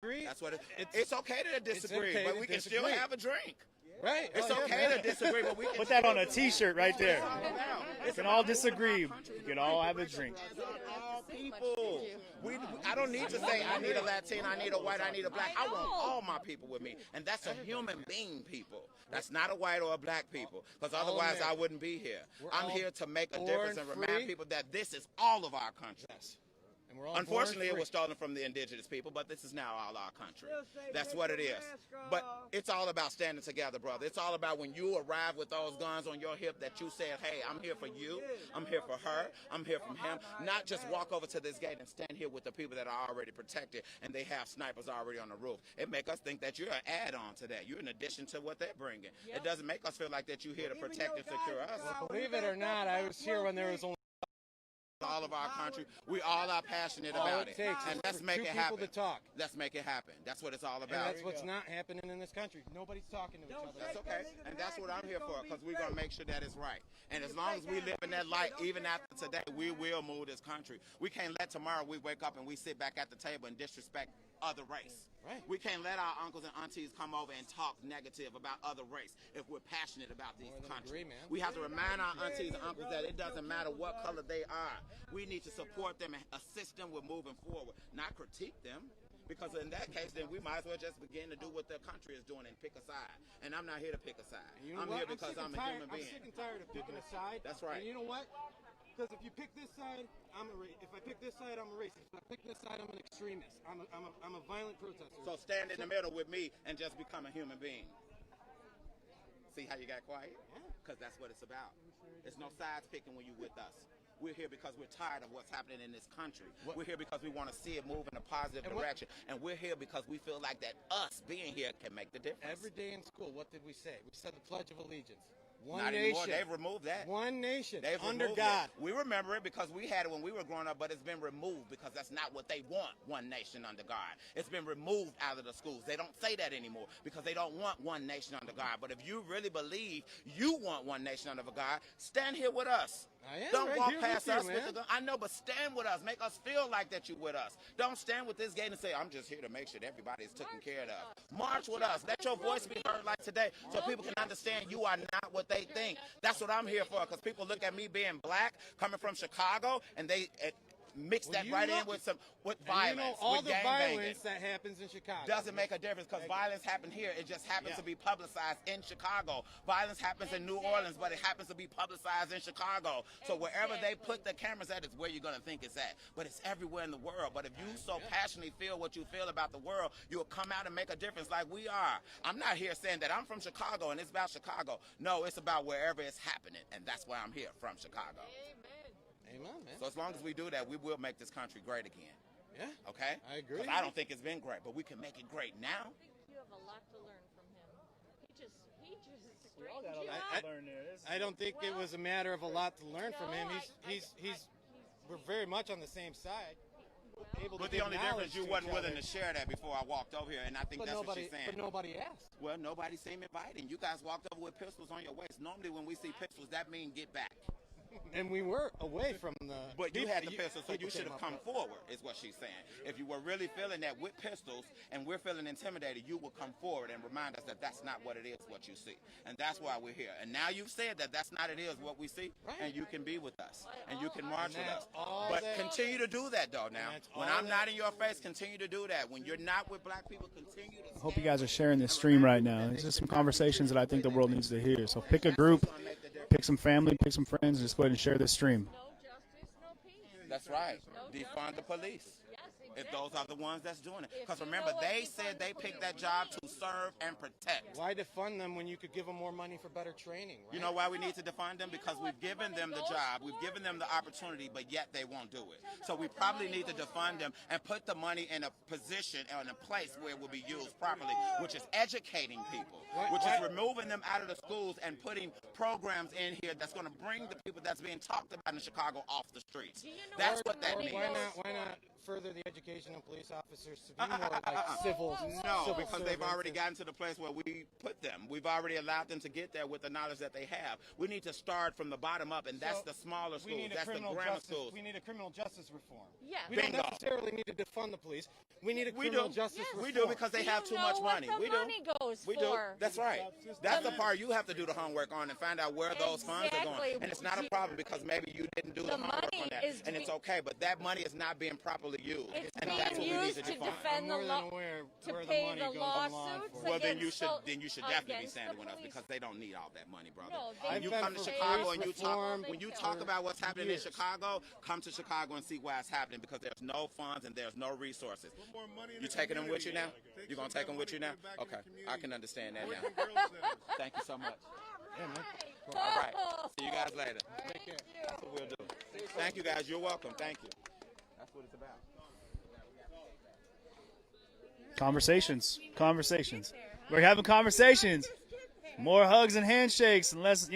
That's what it's okay to disagree, okay but to we can disagree. still have a drink. Right. It's okay to disagree, but we can Put that on a T-shirt right there. We It's can all disagree. We can all have a drink. all people. I don't need to say I need a Latin, I need a white, I need a black. I want all my people with me, and that's a human being people. That's not a white or a black people, because otherwise I wouldn't be here. I'm here to make a difference and remind people that this is all of our country. Yes. And we're all Unfortunately, it was stolen from the indigenous people, but this is now all our country. That's what it is. But it's all about standing together, brother. It's all about when you arrive with those guns on your hip that you said, hey, I'm here for you, I'm here for her, I'm here for him. Not just walk over to this gate and stand here with the people that are already protected and they have snipers already on the roof. It make us think that you're an add-on to that. You're in addition to what they're bringing. It doesn't make us feel like that you're here to protect and secure us. Believe it or not, I was here when there was only all of our country. We all are passionate about it. And let's make it happen. To talk. Let's make it happen. That's what it's all about. And that's what's not happening in this country. Nobody's talking to each other. That's okay. And that's what I'm here for, because we're going to make sure that it's right. And as long as we live in that light, even after today, we will move this country. We can't let tomorrow we wake up and we sit back at the table and disrespect other race. Right. We can't let our uncles and aunties come over and talk negative about other race if we're passionate about these countries. We have to remind our aunties and uncles that it doesn't matter what color they are. We need to support them and assist them with moving forward, not critique them. Because in that case, then we might as well just begin to do what the country is doing and pick a side. And I'm not here to pick a side. I'm here because I'm a human being. I'm sick and tired of picking a side. That's right. And you know what? Because if you pick this side, I'm a if I pick this side, I'm a racist. If I pick this side, I'm an extremist. I'm a violent protester. So stand in the middle with me and just become a human being. See how you got quiet? Because that's what it's about. There's no sides picking when you're with us. We're here because we're tired of what's happening in this country. We're here because we want to see it move in a positive direction. And we're here because we feel like that us being here can make the difference. Every day in school, what did we say? We said the Pledge of Allegiance. One Not nation. anymore. They've removed that. One nation. They've under removed God. It. We remember it because we had it when we were growing up, but it's been removed because that's not what they want, one nation under God. It's been removed out of the schools. They don't say that anymore because they don't want one nation under God. But if you really believe you want one nation under God, stand here with us. Don't walk past us with the gun. I know, but stand with us. Make us feel like that you're with us. Don't stand with this gate and say, I'm just here to make sure that everybody is taken care of. March with us. Let your voice be heard like today so people can understand you are not what they think. That's what I'm here for, because people look at me being black, coming from Chicago, and they mix that right in with violence. You know, all the violence banging. that happens in Chicago Doesn't make a difference, because violence happened here. It just happens to be publicized in Chicago. Violence happens in New Orleans, but it happens to be publicized in Chicago. So wherever they put the cameras at is where you're going to think it's at. But it's everywhere in the world. But if you so passionately feel what you feel about the world, you'll come out and make a difference like we are. I'm not here saying that I'm from Chicago and it's about Chicago. No, it's about wherever it's happening. And that's why I'm here, from Chicago. Amen, man. So as long as we do that, we will make this country great again. Yeah. Okay? I agree. Because I don't think it's been great, but we can make it great now. I think you have a lot to learn from him. He just We all got a lot to learn there. I don't think it was a matter of a lot to learn from him. We're very much on the same side. But the only difference, you wasn't willing to share that before I walked over here, and I think that's what she's saying. But nobody asked. Well, nobody seemed inviting. You guys walked over with pistols on your waist. Normally when we see pistols, that means get back. And we were away from the... But you had the pistol, so you should have come forward, is what she's saying. If you were really feeling that with pistols, and we're feeling intimidated, you would come forward and remind us that that's not what it is, what you see. And that's why we're here. And now you've said that that's not it is what we see, and you can be with us, and you can march with us. But continue to do that, though, now. When I'm not in your face, continue to do that. When you're not with black people, continue to... I hope you guys are sharing this stream right now. These are some conversations that I think the world needs to hear. So pick a group, pick some family, pick some friends, and just go ahead and share this stream. no justice, no peace. That's right. Defund the police. Yes, If those are the ones that's doing it. Because remember, they said they picked that job to serve and protect. Why defund them when you could give them more money for better training, right? You know why we need to defund them? Because we've given them the job, we've given them the opportunity, but yet they won't do it. So we probably need to defund them and put the money in a position or in a place where it will be used properly, which is educating people, which is removing them out of the schools and putting programs in here that's going to bring the people that's being talked about in Chicago off the streets. That's what that means. Why not further the education of police officers to be more like civil? No, civil because they've servants already and- gotten to the place where we put them. We've already allowed them to get there with the knowledge that they have. We need to start from the bottom up, and that's So, the smaller we schools. need a That's the criminal grammar justice. schools. We need a criminal justice reform. Yeah. We don't Bingo. necessarily need to defund the police. We need a We criminal do. justice Yes. reform. We do because they You have too know much what money. the We do. money goes We do. for. That's right. That's the part you have to do the homework on and find out where those funds are Exactly. going. And it's not a problem because maybe you didn't do the The homework money on that. is And it's be- okay, but that money is not being properly used. It's and that's what being we need used to to define. defend the more than law, aware to where the pay money the goes in law lawsuits. enforcement. Well, then you against should the- definitely be against standing the with us police. because they don't need all that money, brother. No, When they you need come to to Chicago pay and you reform. talk about what's happening in years. Chicago, come to Chicago and see why it's happening because there's no funds and there's no resources. Put more money in You the taking them with you now? community. You gonna take them with you now? Okay, I can understand that now. Boys and girls centers. Thank you so much. Yeah, man. All right. See you guys later. Take care. That's what we'll do. Thank you guys. You're welcome. Thank you. That's what it's about. Conversations. We're having conversations. More hugs and handshakes and less,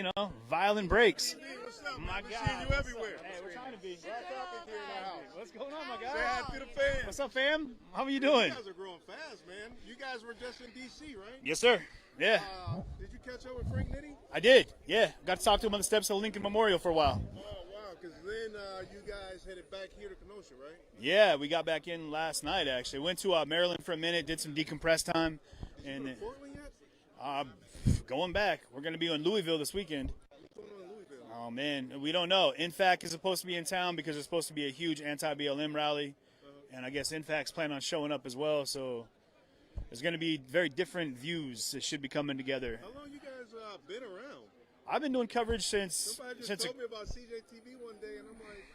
violent breaks. What's up, man? My We're God. seeing you everywhere. Hey, we're trying to be. What's going on, my Say guy? hi to the fans. What's up, fam? How are you You doing? guys are growing fast, man. You guys were just in D.C., right? Yes, sir. Yeah, Did you catch up with Frank Nitti? I did. Yeah, got to talk to him on the steps of Lincoln Memorial for a while. Oh, wow. Because then you guys headed back here to Kenosha, right? Yeah, we got back in last night, actually. Went to Maryland for a minute, did some decompress time. And Go to Portland yet? going back, we're going to be in Louisville this weekend. What's going on in Louisville? Oh, man, we don't know. INFAC is supposed to be in town because there's supposed to be a huge anti-BLM rally. And I guess INFAC's planning on showing up as well. So there's going to be very different views that should be coming together. How long you guys been around? I've been doing coverage since Somebody just told me about CJTV one day, and I'm like,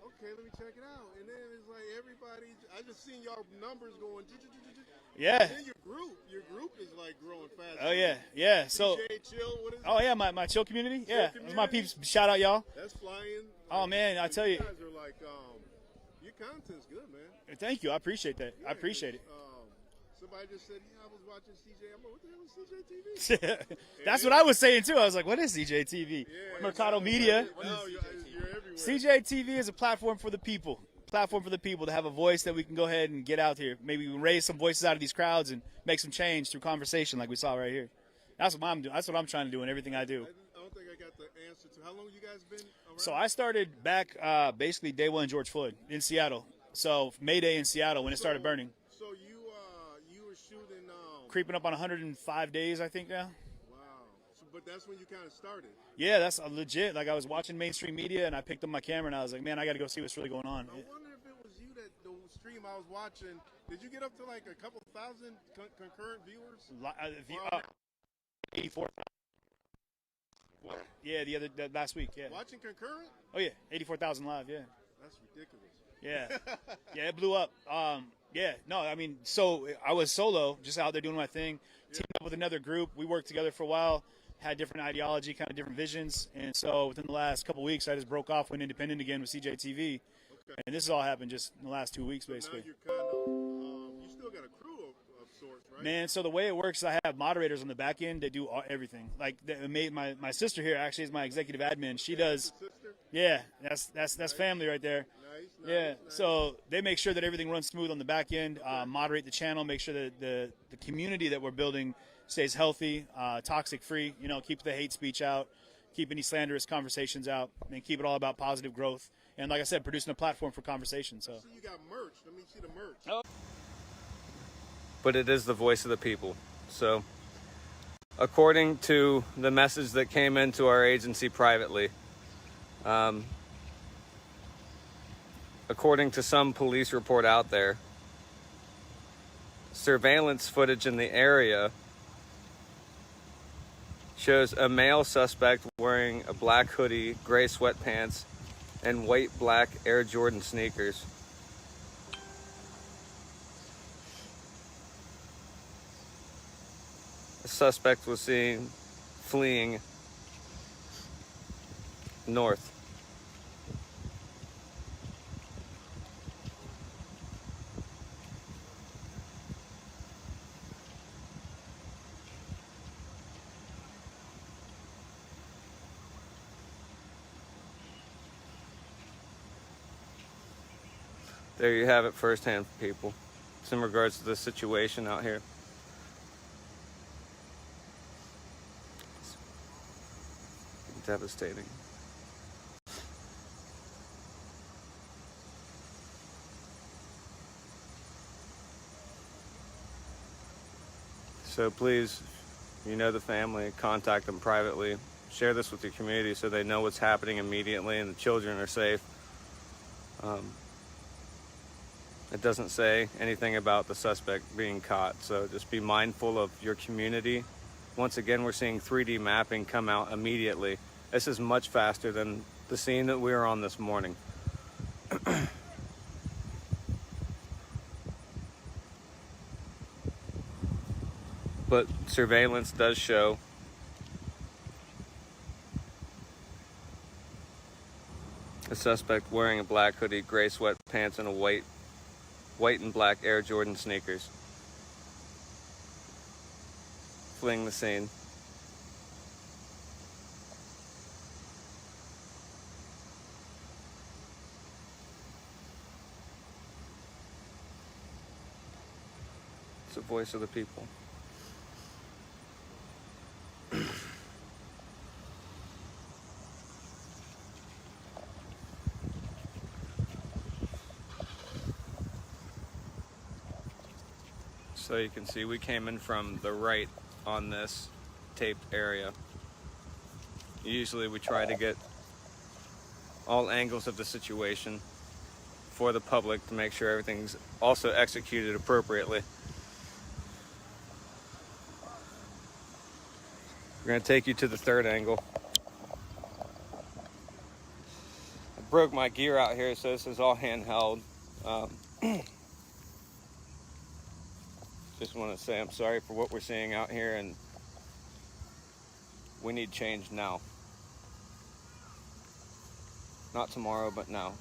okay, let me check it out. And then it's like everybody, I just seen y'all numbers going. yeah. And then your group is like growing fast. Oh yeah. So DJ Chill, what is it? oh yeah, my chill community. Yeah, Chill that's my community? peeps. Shout out y'all. That's flying. Oh, man, I tell you. guys are like, your content's good, man. Thank you. I appreciate that. I appreciate it. Somebody just said, yeah, I was watching CJ. I'm like, what the hell is CJTV? That's what I was saying too. I was like, what is CJTV? Yeah, Mercado no, Media. No, you're everywhere. CJTV is a platform for the people. Platform for the people to have a voice that we can go ahead and get out here. Maybe we raise some voices out of these crowds and make some change through conversation like we saw right here. That's what I'm doing. That's what I'm trying to do in everything I do. I don't think I got the answer to how long you guys been around? So I started back basically day one George Floyd in Seattle. So May Day in Seattle when it started burning. So you were shooting. Creeping up on 105 days, I think now. Wow. So, but that's when you kind of started. Yeah, that's legit. Like I was watching mainstream media and I picked up my camera and I was like, man, I got to go see what's really going on. I wonder if it was you that the stream I was watching. Did you get up to like a couple thousand concurrent viewers? 84,000. Yeah, the last week. Yeah. Watching concurrent? Oh yeah, 84,000 live. Yeah. That's ridiculous. Yeah. Yeah, it blew up. Yeah, no, I mean, so I was solo, just out there doing my thing, teamed up with another group. We worked together for a while, had different ideology, kind of different visions. And so within the last couple of weeks, I just broke off, went independent again with CJTV. Okay. And this has all happened just in the last 2 weeks, So basically. now you're kind of, you still got a crew of sorts, right? Man, so the way it works is I have moderators on the back end that do everything. Like my sister here actually is my executive admin. She does, Sister? yeah, that's family right there. Nice. Yeah, nice. so they make sure that everything runs smooth on the back end, moderate the channel, make sure that the community that we're building stays healthy, toxic free, keep the hate speech out, keep any slanderous conversations out, and keep it all about positive growth. And like I said, producing a platform for conversation. So See, you got merch. Let me see the merch. But it is the voice of the people. So, according to the message that came into our agency privately, according to some police report out there, surveillance footage in the area shows a male suspect wearing a black hoodie, gray sweatpants, and white black Air Jordan sneakers. The suspect was seen fleeing north. there you have it firsthand for people. It's in regards to the situation out here. It's devastating. So please, you know the family, contact them privately. Share this with your community so they know what's happening immediately and the children are safe. It doesn't say anything about the suspect being caught, so just be mindful of your community. Once again, we're seeing 3D mapping come out immediately. This is much faster than the scene that we were on this morning. But surveillance does show a suspect wearing a black hoodie, gray sweatpants, and a white and black Air Jordan sneakers, fleeing the scene. It's the voice of the people. So you can see we came in from the right on this taped area. Usually we try to get all angles of the situation for the public to make sure everything's also executed appropriately. We're going to take you to the third angle. I broke my gear out here, so this is all handheld. Just want to say I'm sorry for what we're seeing out here, and we need change now. Not tomorrow, but now.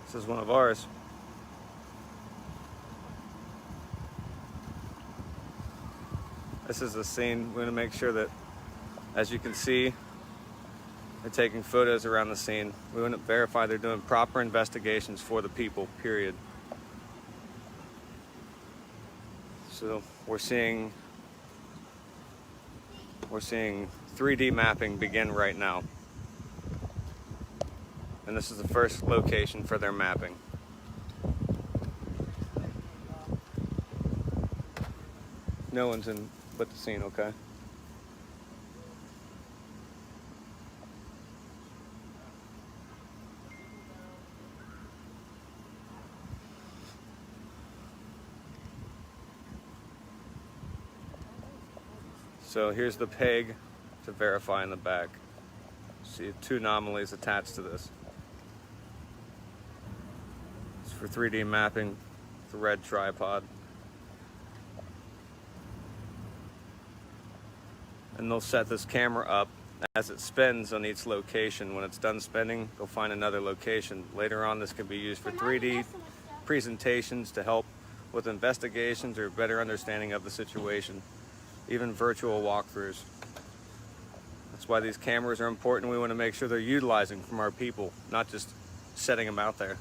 This is one of ours. This is the scene. We're going to make sure that, as you can see, they're taking photos around the scene. We want to verify they're doing proper investigations for the people, period. So we're seeing 3D mapping begin right now. And this is the first location for their mapping. No one's in but the scene, okay? So here's the peg to verify in the back. See 2 anomalies attached to this. It's for 3D mapping, the red tripod. And they'll set this camera up as it spins on each location. When it's done spinning, they'll find another location. Later on, this can be used for 3D presentations to help with investigations or better understanding of the situation, even virtual walkthroughs. That's why these cameras are important. We want to make sure they're utilizing from our people, not just setting them out there.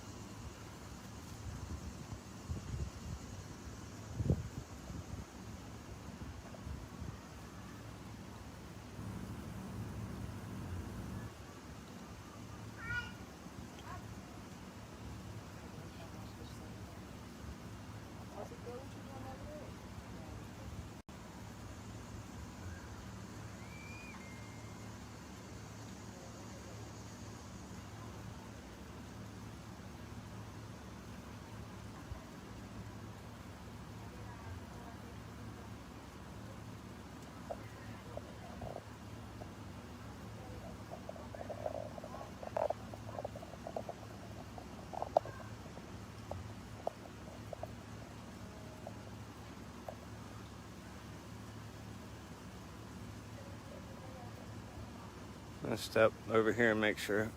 gonna step over here and make sure.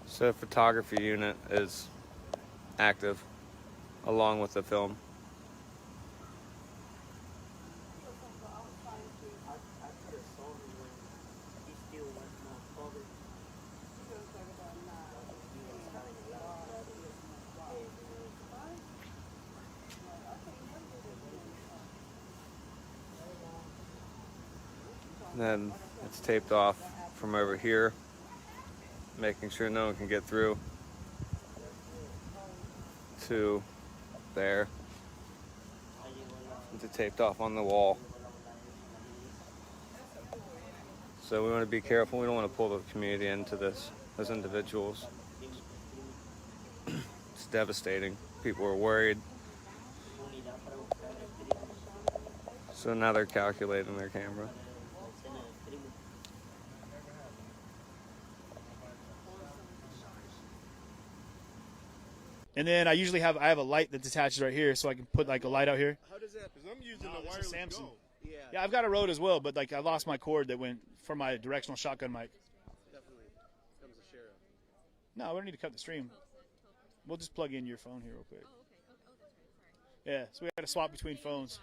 So photography unit is active along with the film. Then it's taped off from over here, making sure no one can get through to there. It's taped off on the wall. So we want to be careful. We don't want to pull the community into this as individuals. It's devastating. People are worried. So now they're calculating their camera. And then I usually have a light that attaches right here, so I can put like a light out here. How does that? Because I'm using the It's a wireless Samsung. Go. Yeah, I've got a Rode as well, but like I lost my cord that went for my directional shotgun mic. Definitely comes a share of. No, we don't need to cut the stream. We'll just plug in your phone here real quick. Yeah, so we got to swap between phones.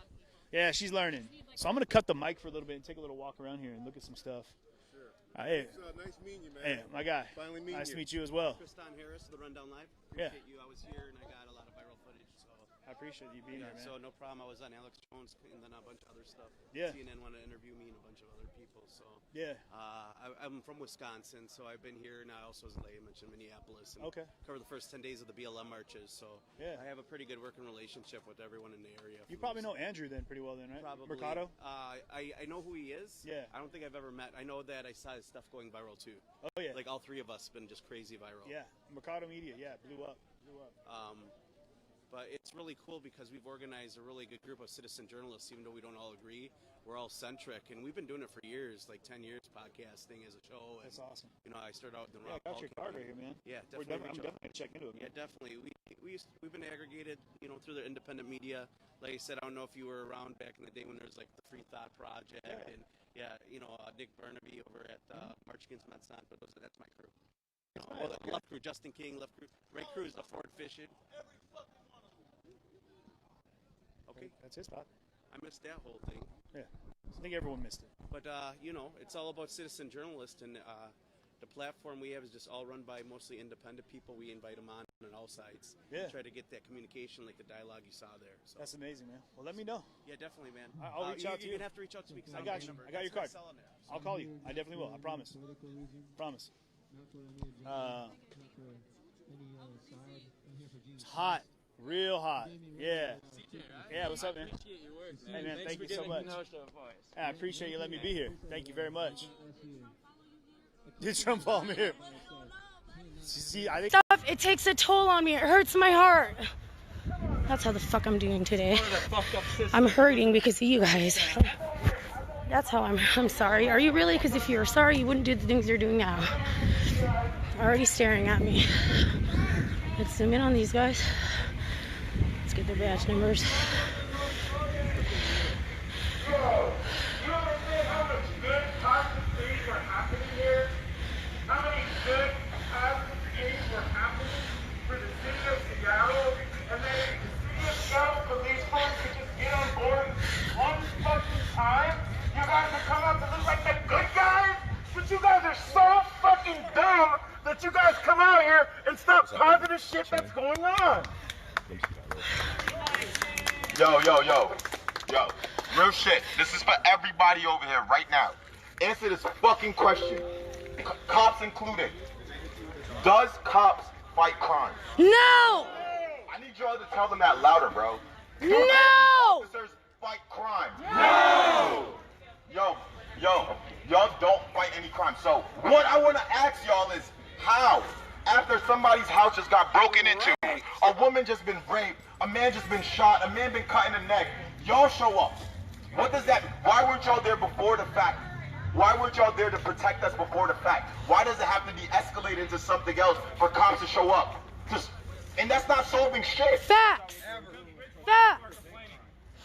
Yeah, she's learning. So I'm gonna cut the mic for a little bit and take a little walk around here and look at some stuff. Sure. Hey, Nice meeting you, man. hey, my guy. Finally meeting Nice you. to meet you as well. Tristan Harris, the Rundown Live. Yeah. Appreciate you. I was here and I got a lot of viral footage. So I appreciate you being here, man. so no problem. I was on Alex Jones and then a bunch of other stuff. Yeah. CNN wanted to interview me and a bunch of other people. So Yeah. I'm from Wisconsin, so I've been here, and I also, as Leia mentioned, Minneapolis, and Okay. covered the first 10 days of the BLM marches. So Yeah. I have a pretty good working relationship with everyone in the area. You from probably this- know Andrew then pretty well then, right? Probably. Mercado? I know who he is. Yeah. I don't think I've ever met. I know that I saw his stuff going viral too. Oh yeah. Like all three of us been just crazy viral. Yeah. Mercado Media. Yeah, blew up. Blew up. But it's really cool because we've organized a really good group of citizen journalists, even though we don't all agree. We're all centric, and we've been doing it for years, like 10 years, podcasting as a show. And, That's awesome. You know, I started out in the Yeah, I rock. got Hall your card campaign. right here, man. Yeah, I'm definitely. definitely gonna check into it. Yeah, Man. definitely. We've been aggregated, you know, through the independent media. Like I said, I don't know if you were around back in the day when there was like the Free Thought Project, Yeah. and you know, Nick Burnaby over at March Against Monsanto. But that's my crew. You know, nice. Left Crew, Justin King, Left Crew, Ray Cruz, the Ford Fishing. Okay, That's his thought. I missed that whole thing. Yeah. I think everyone missed it. But, you know, it's all about citizen journalists, and the platform we have is just all run by mostly independent people. We invite them on all sides. Yeah. Try to get that communication, like the dialogue you saw there. So. That's amazing, man. Well, let me know. Yeah, definitely, man. I'll reach out to you. You're going to have to reach out to me. Cause I got you. I got your card. I'll call you. I definitely will. I promise. Promise. It's hot. Real hot. Yeah. Yeah, what's up, man? Hey, man, thank you so much. I appreciate you letting me be here. Thank you very much. Did Trump palm here? See, I think Stuff, it takes a toll on me. It hurts my heart. That's how the fuck I'm doing today. I'm hurting because of you guys. That's how I'm sorry. Are you really? Because if you were sorry, you wouldn't do the things you're doing now. Already staring at me. Let's zoom in on these guys. Let's get their badge numbers. How many good positive things were happening for the city of Seattle, and then the city of Seattle police force could just get on board one fucking time? You guys would come out to look like the good guys, but you guys are so fucking dumb that you guys come out here and stop positive shit that's going on. Yo, real shit. This is for everybody over here right now. Answer this fucking question. Cops included. Does cops fight crime? No! I need y'all to tell them that louder, bro. Do No! officers fight crime? No! Y'all don't fight any crime. So what I want to ask y'all is how, after somebody's house just got broken into, a woman just been raped, a man just been shot, a man been cut in the neck, y'all show up. What does that, why weren't y'all there before the fact? Why weren't y'all there to protect us before the fact? Why does it have to be escalated into something else for cops to show up? And that's not solving shit. Facts. Facts.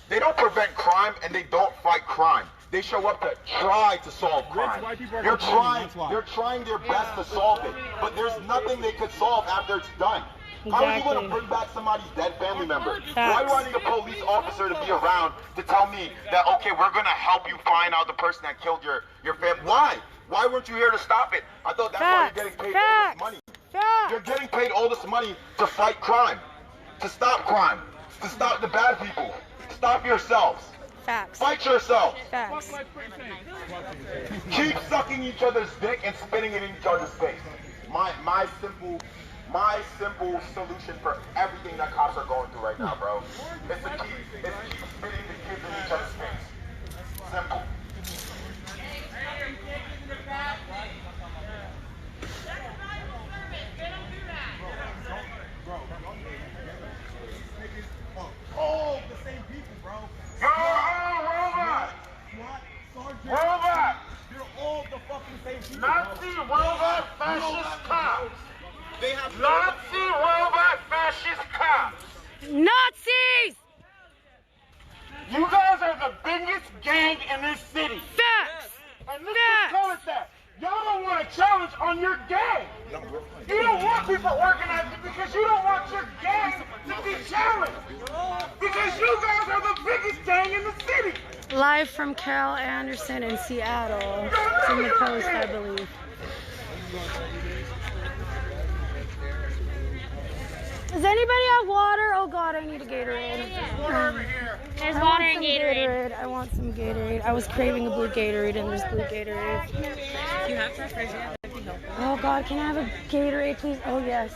They don't prevent crime and they don't fight crime. They show up to try to solve crime. They're trying their best to solve it, but there's nothing they could solve after it's done. How are you going to bring back somebody's dead family member? Why do I need a police officer to be around to tell me that, okay, we're going to help you find out the person that killed your family? Why? Why weren't you here to stop it? I thought that's why you're getting paid all this money. You're getting paid all this money to fight crime, to stop crime, to stop the bad people. Stop yourselves. Facts. Fight yourselves. Facts. Keep sucking each other's dick and spitting it in each other's face. My simple solution for everything that cops are going through right now, bro, is to keep spitting the kids in each other's face. Simple. All the same people, bro. Robot! Robot! They're all the fucking same people. Nazi robot fascist cops. Nazi robot fascist cops. Nazis! You guys are the biggest gang in this city. Facts! And let's just call it that. Y'all don't want a challenge on your gang. You don't want people organizing because you don't want your gang to be challenged. Because you guys are the biggest gang in the city. Live from Cal Anderson in Seattle. It's in the Post, I believe. Does anybody have water? Oh God, I need a Gatorade. There's water and Gatorade. I want some Gatorade. I was craving a blue Gatorade and there's blue Gatorade. You have to refrigerate. Oh God, can I have a Gatorade, please? Oh yes.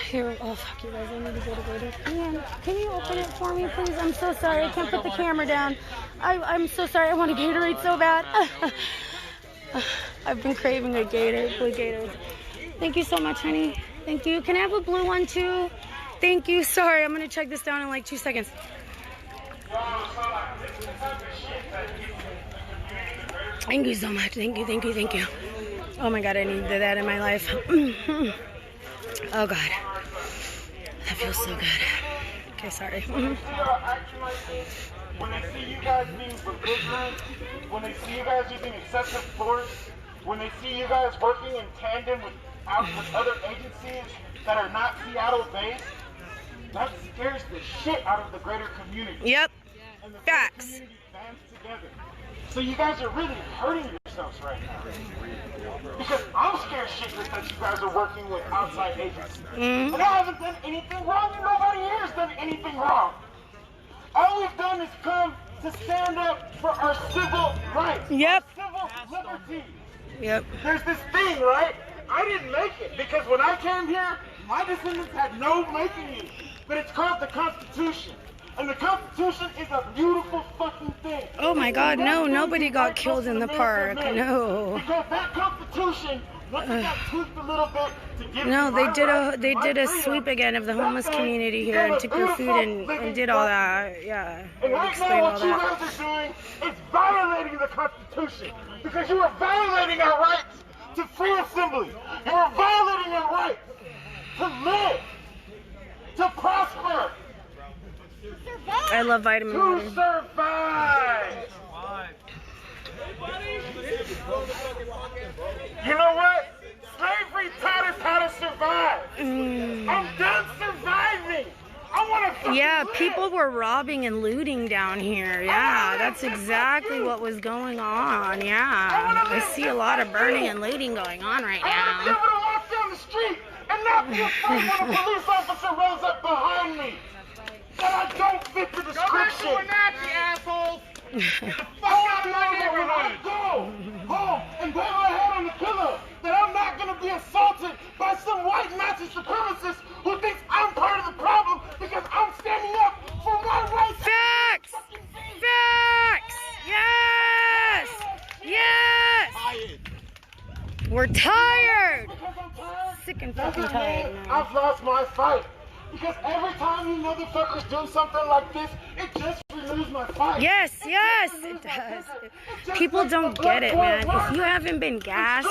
Here, oh fuck you guys, I need to get a Gatorade. Can you open it for me, please? I'm so sorry, I can't put the camera down. I'm so sorry, I want a Gatorade so bad. I've been craving a Gatorade, blue Gatorade. Thank you so much, honey. Thank you. Can I have a blue one too? Thank you. Sorry, I'm gonna check this down in like 2 seconds. Thank you so much. Thank you, thank you, thank you. Oh my God, I needed that in my life. Oh God, that feels so good. Okay, sorry. When they see you guys being belligerent, when they see you guys using excessive force, when they see you guys working in tandem with other agencies that are not Seattle-based, that scares the shit out of the greater community. Yep. And the Facts. community bands together. So you guys are really hurting yourselves right now. Because I'm scared shitless that you guys are working with outside agencies. And I haven't done anything wrong, and nobody here has done anything wrong. All we've done is come to stand up for our civil rights. Yep. Civil liberties. Yep. There's this thing, right? I didn't make it because when I came here, my descendants had no making it. But it's called the Constitution. And the Constitution is a beautiful fucking thing. Oh my God, no, nobody got killed in the park. No. Because that Constitution, once it got tweaked a little bit to give No, they did a sweep again of the homeless community here and took their food and did all that. Yeah. And right Explained now all what you that. guys are doing is violating the Constitution. Because you are violating our rights to free assembly. You are violating our rights to live, to prosper, I love vitamin water. to survive. You know what? Slavery taught us how to survive. I'm done surviving. I want to Yeah, live. people were robbing and looting down here. Yeah, that's exactly what was going on. Yeah, I see a lot of burning and looting going on right I want to be now. able to walk down the street and not be afraid when a police officer rolls up behind me. That I don't fit the description. Go back to a Nazi, asshole. I want to know that when I go home and lay my head on the pillow, that I'm not going to be assaulted by some white Nazi supremacist who thinks I'm part of the problem because I'm standing up for my rights. Facts! Facts! Yes! Yes! We're tired! Because I'm tired. Sick and fucking Doesn't tired mean now. I've lost my fight. Because every time you motherfuckers do something like this, it just lose my fight. Yes, yes, it does. People don't get it, man. If you haven't been gassed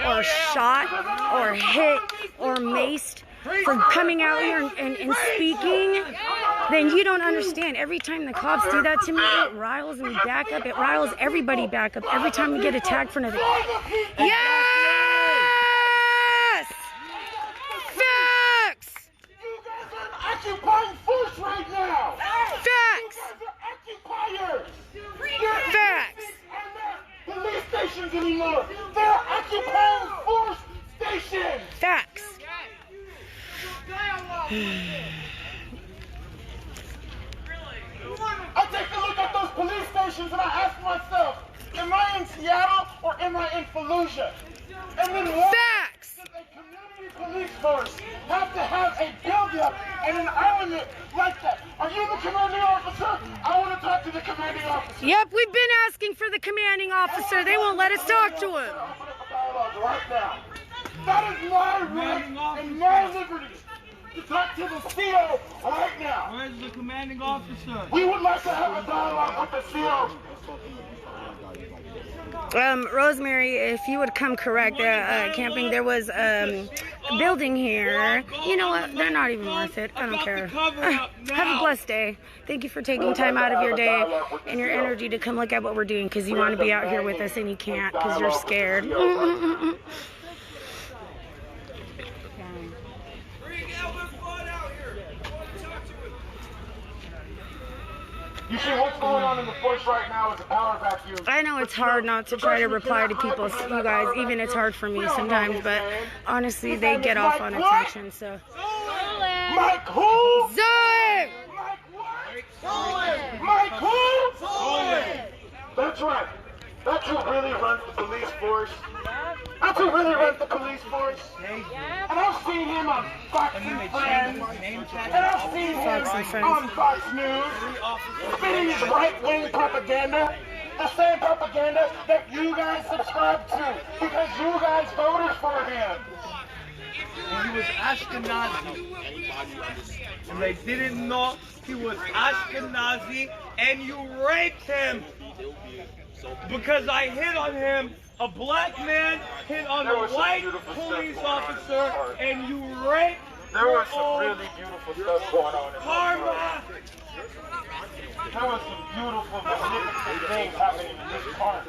or shot or hit or maced for coming out here and speaking, then you don't understand. Every time the cops do that to me, it riles me back up. It riles everybody back up every time we get attacked for nothing. Yes! Facts! You guys are occupying force right now. Facts! You guys are occupiers. Facts! And not police stations anymore. They're occupying force stations. Facts! I take a look at those police stations and I ask myself, am I in Seattle or am I in Fallujah? And then why Facts! does a community police force have to have a build-up and an element like that? Are you the commanding officer? I want to talk to the commanding officer. Yep, we've been asking for the commanding officer. They won't let us talk to him. Right now. That is my right and my liberty to talk to the CO right now. Where's the commanding officer? We would like to have a dialogue with the CO. Rosemary, if you would come correct, camping, there was a building here. You know what? They're not even worth it. I don't care. Have a blessed day. Thank you for taking time out of your day and your energy to come look at what we're doing because you want to be out here with us and you can't because you're scared. You see, what's going on in the force right now is a power vacuum. I know it's hard not to try to reply to people, you guys, even it's hard for me sometimes, but honestly, they get off on attention, so. Mike who? Zoe! Mike what? Mike who? That's right. That's who really runs the police force. That's who really runs the police force. And I've seen him on Fox and Friends. And I've seen him on Fox News spitting his right-wing propaganda. The same propaganda that you guys subscribe to because you guys voted for him. And he was Ashkenazi. And they didn't know he was Ashkenazi, and you raped him. Because I hit on him, a black man hit on a white police officer, and you raped. There was some really beautiful stuff going on in Karma! There was some beautiful, magnificent things happening in this park.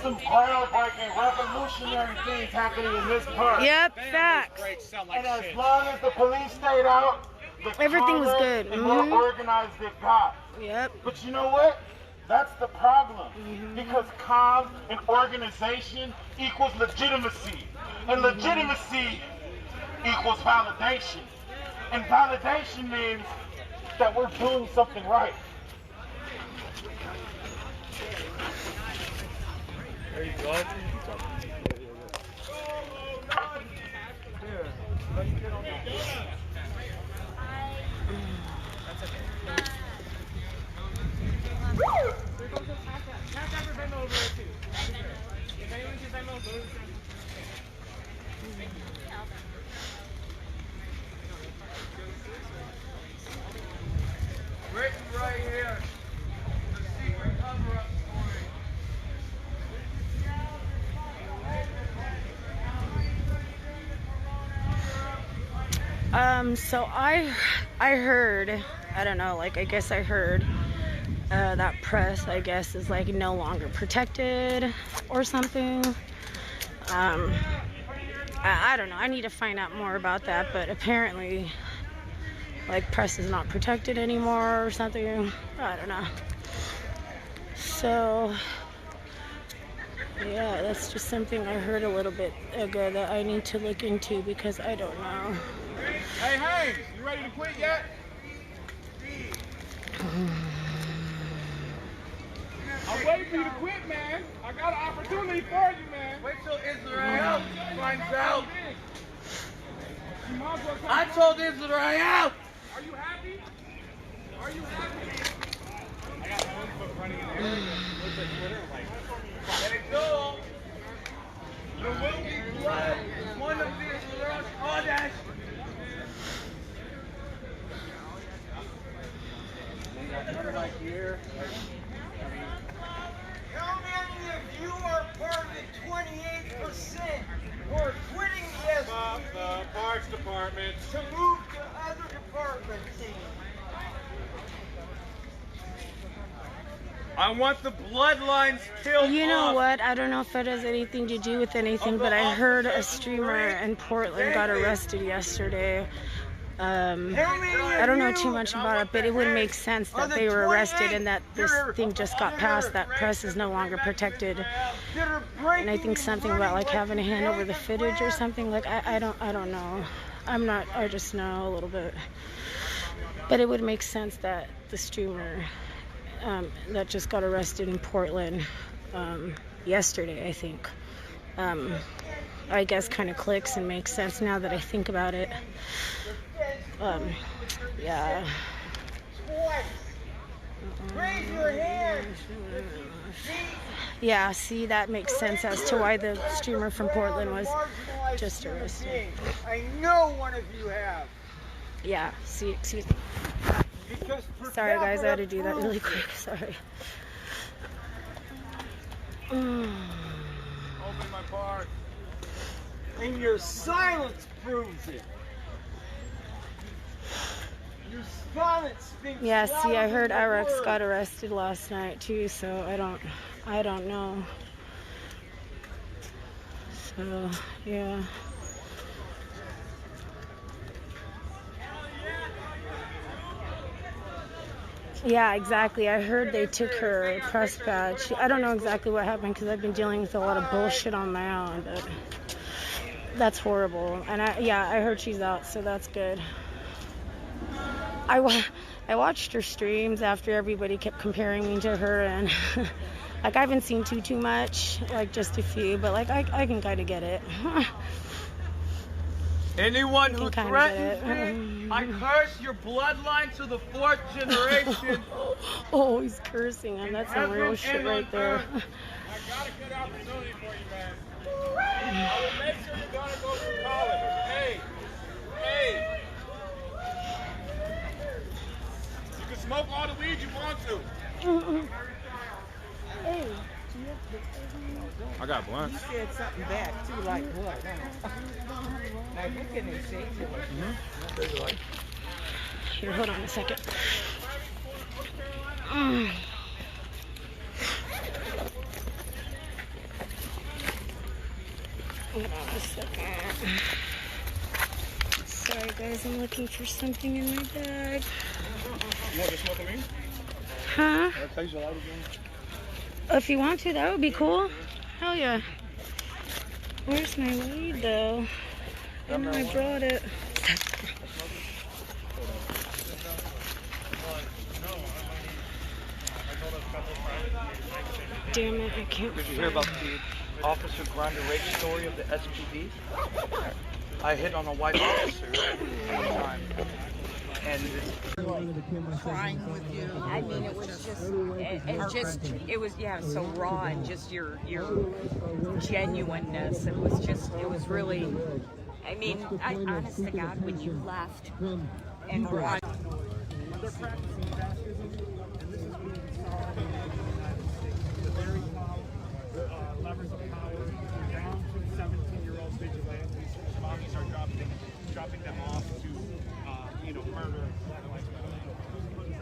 Some groundbreaking, revolutionary things happening in this park. Yep, facts. And as long as the police stayed out, Everything was good. The more organized it got. Yep. But you know what? That's the problem. Because calm and organization equals legitimacy. And legitimacy equals validation. And validation means that we're doing something right. There you go. Written right here. The secret cover-up story. So I heard, I don't know, like I guess I heard that press, I guess, is like no longer protected or something. I don't know. I need to find out more about that, but apparently, like, press is not protected anymore or something. I don't know. So, yeah, that's just something I heard a little bit ago that I need to look into because I don't know. Hey, Haynes, you ready to quit yet? I'm waiting for you to quit, man. I got an opportunity for you, man. Wait till Israel finds out. I told Israel. Are you happy? Are you happy? I got one foot running in there. Let it go. There will be blood. One of these Israel's Kodesh. departments to move to other departments. I want the bloodlines killed. You know off. what? I don't know if it has anything to do with anything, but I heard a streamer in Portland got arrested yesterday. I don't know too much about it, but it would make sense that they were arrested and that this thing just got passed, that press is no longer protected. And I think something about like having a hand over the footage or something, like I don't know. I just know a little bit. But it would make sense that the streamer that just got arrested in Portland yesterday, I think, I guess kind of clicks and makes sense now that I think about it. Yeah. Raise your hand. Yeah, see, that makes sense as to why the streamer from Portland was just arrested. I know one of you have. Yeah, see, excuse me. Sorry guys, I had to do that really quick, sorry. Open my part. And your silence proves it. Your silence speaks. Yeah, see, I heard Irex got arrested last night too, so I don't know. So, yeah. Yeah, exactly. I heard they took her press badge. I don't know exactly what happened because I've been dealing with a lot of bullshit on my own, but that's horrible. And I heard she's out, so that's good. I watched her streams after everybody kept comparing me to her, and like I haven't seen too much, like just a few, but like I can kind of get it. Anyone who threatens me, I curse your bloodline to the 4th generation. Oh, he's cursing him. That's some real shit right there. I got a good opportunity for you, man. I will make sure you're gonna go through college. Hey. You can smoke all the weed you want to. Hey. I got blunts. You said something back too, like what? Like what can they say to us? Here, hold on a second. Hold on a second. Sorry guys, I'm looking for something in my bag. You want to smoke with me? Huh? Can I taste your light again? If you want to, that would be cool. Hell yeah. Where's my weed though? I know I brought it. Damn it, I can't. Did you hear about the Officer Grinder rape story of the SPD? I hit on a white officer one time. And crying with you. I mean, it was it was so raw and just your genuineness. It was really, I mean, honest to God, when you left and were on. They're practicing fascism, and this is being consolidated in the United States. The very top levers of power down to 17-year-old vigilantes. Bodies are dropping them off to murder.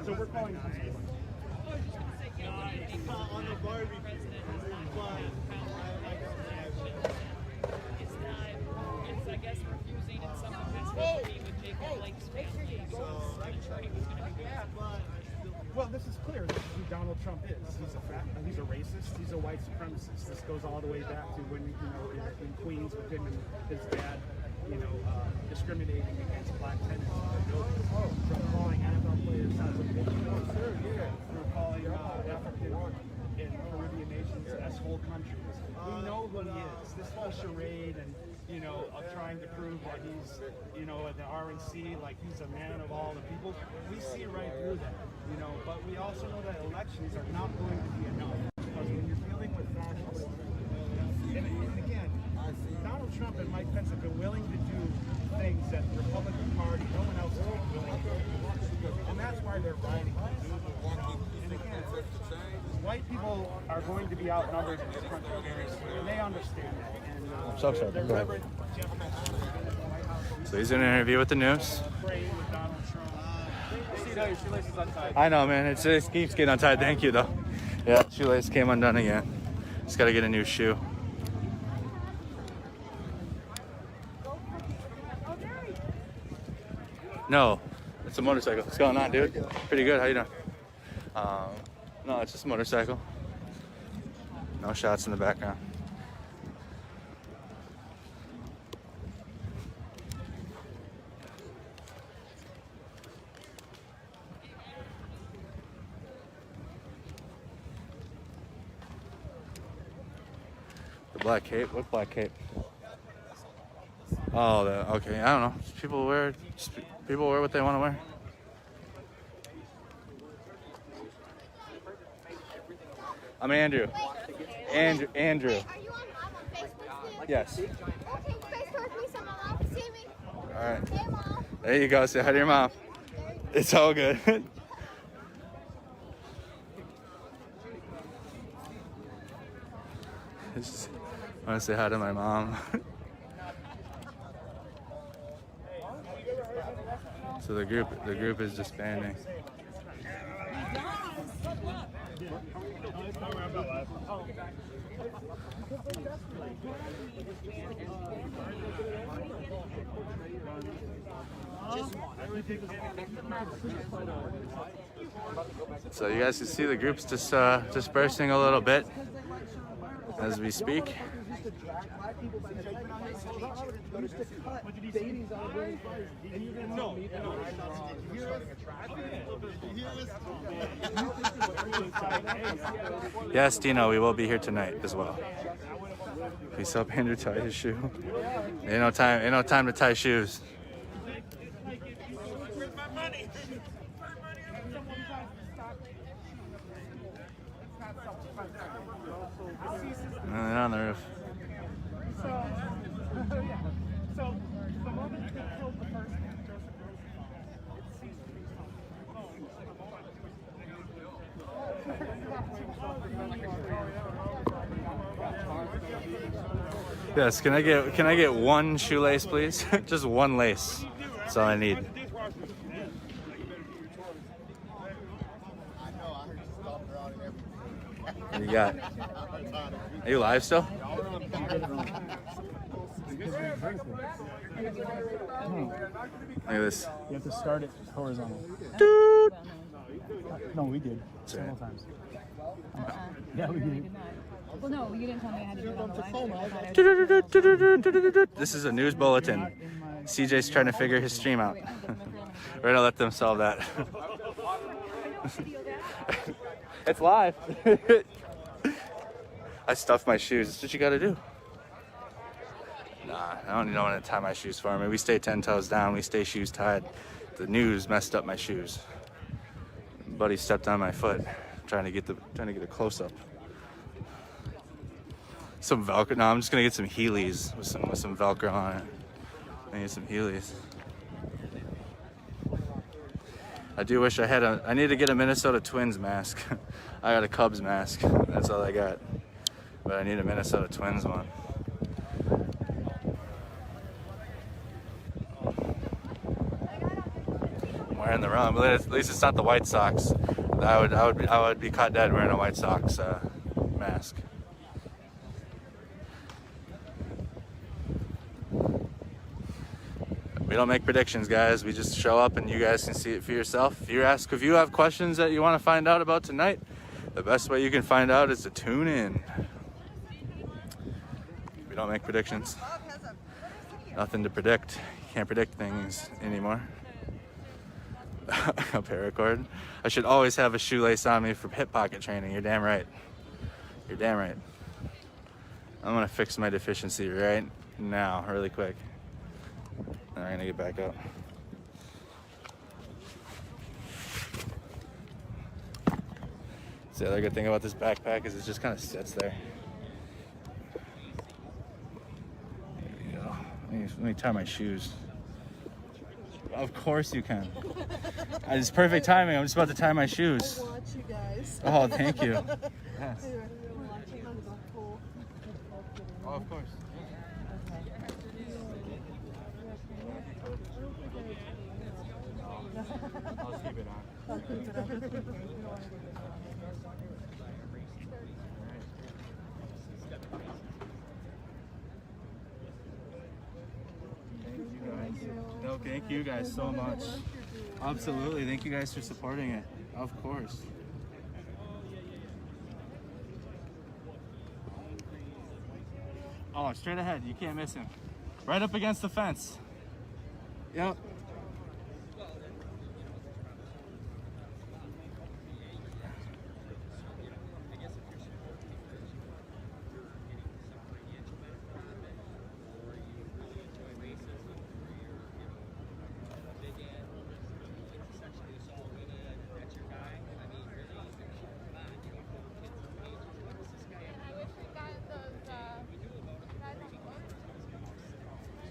So we're calling on the barbecue. It's, I guess, refusing in some capacity with Jacob Blake's family. So an attorney was going to be Well, this is clear. This is who Donald Trump is. He's a racist. He's a white supremacist. This goes all the way back to when in Queens with him and his dad, discriminating against black tenants in the building, from calling NFL players sons of bitches, through calling African and Caribbean nations S-hole countries. We know who he is. This whole charade and of trying to prove that he's at the RNC, like he's a man of all the people. We see right through that, but we also know that elections are not going to be enough, because when you're dealing with fascists, and again, Donald Trump and Mike Pence have been willing to do things that the Republican Party, no one else has been willing to do, and that's why they're riding. And again, white people are going to be outnumbered in this country very soon, and they understand that. And so sorry. Go ahead. So he's in an interview with the news. I know, man. It keeps getting untied. Thank you, though. Yeah, shoelace came undone again. Just got to get a new shoe. No, it's a motorcycle. What's going on, dude? Pretty good. How you doing? No, it's just a motorcycle. No shots in the background. The black cape? What black cape? Oh, okay. I don't know. People wear what they want to wear. I'm Andrew. Andrew. Are you on Facebook? Yes. Okay, Facebook me some mom. See me. All right. Hey, Mom. There you go. Say hi to your mom. It's all good. I want to say hi to my mom. So the group is disbanding. So you guys can see the group's just dispersing a little bit as we speak. Yes, Dino, we will be here tonight as well. Please help Andrew tie his shoe. Ain't no time to tie shoes. And on the roof. So the moment they killed the first man, Joseph Rosenthal, it ceased to be Yes, can I get one shoelace, please? Just one lace. That's all I need. What do you got? Are you live still? Look at this. You have to start it horizontal. Dude. No, we did several times. Yeah, we did. Well, no, you didn't tell me I had to do it on the live. This is a news bulletin. CJ's trying to figure his stream out. We're gonna let them solve that. It's live. I stuffed my shoes. That's what you gotta do. Nah, I don't even know when to tie my shoes for me. We stay 10 toes down. We stay shoes tied. The news messed up my shoes. Buddy stepped on my foot, trying to get a close up. Some Velcro. No, I'm just gonna get some Heelys with some Velcro on it. I need some Heelys. I do wish I had I need to get a Minnesota Twins mask. I got a Cubs mask. That's all I got. But I need a Minnesota Twins one. I'm wearing the wrong, but at least it's not the White Sox. I would be caught dead wearing a White Sox mask. We don't make predictions, guys. We just show up and you guys can see it for yourself. If you have questions that you want to find out about tonight, the best way you can find out is to tune in. We don't make predictions. Nothing to predict. You can't predict things anymore. A paracord. I should always have a shoelace on me for hip pocket training. You're damn right. You're damn right. I'm gonna fix my deficiency right now, really quick. I'm gonna get back up. So the other good thing about this backpack is it just kind of sits there. There we go. Let me tie my shoes. Of course you can. It's perfect timing. I'm just about to tie my shoes. I watch you guys. Oh, thank you. Yes. Oh, of course. I'll keep it on. No, thank you guys so much. Absolutely, thank you guys for supporting it. Of course. Oh, straight ahead. You can't miss him. Right up against the fence. Yep.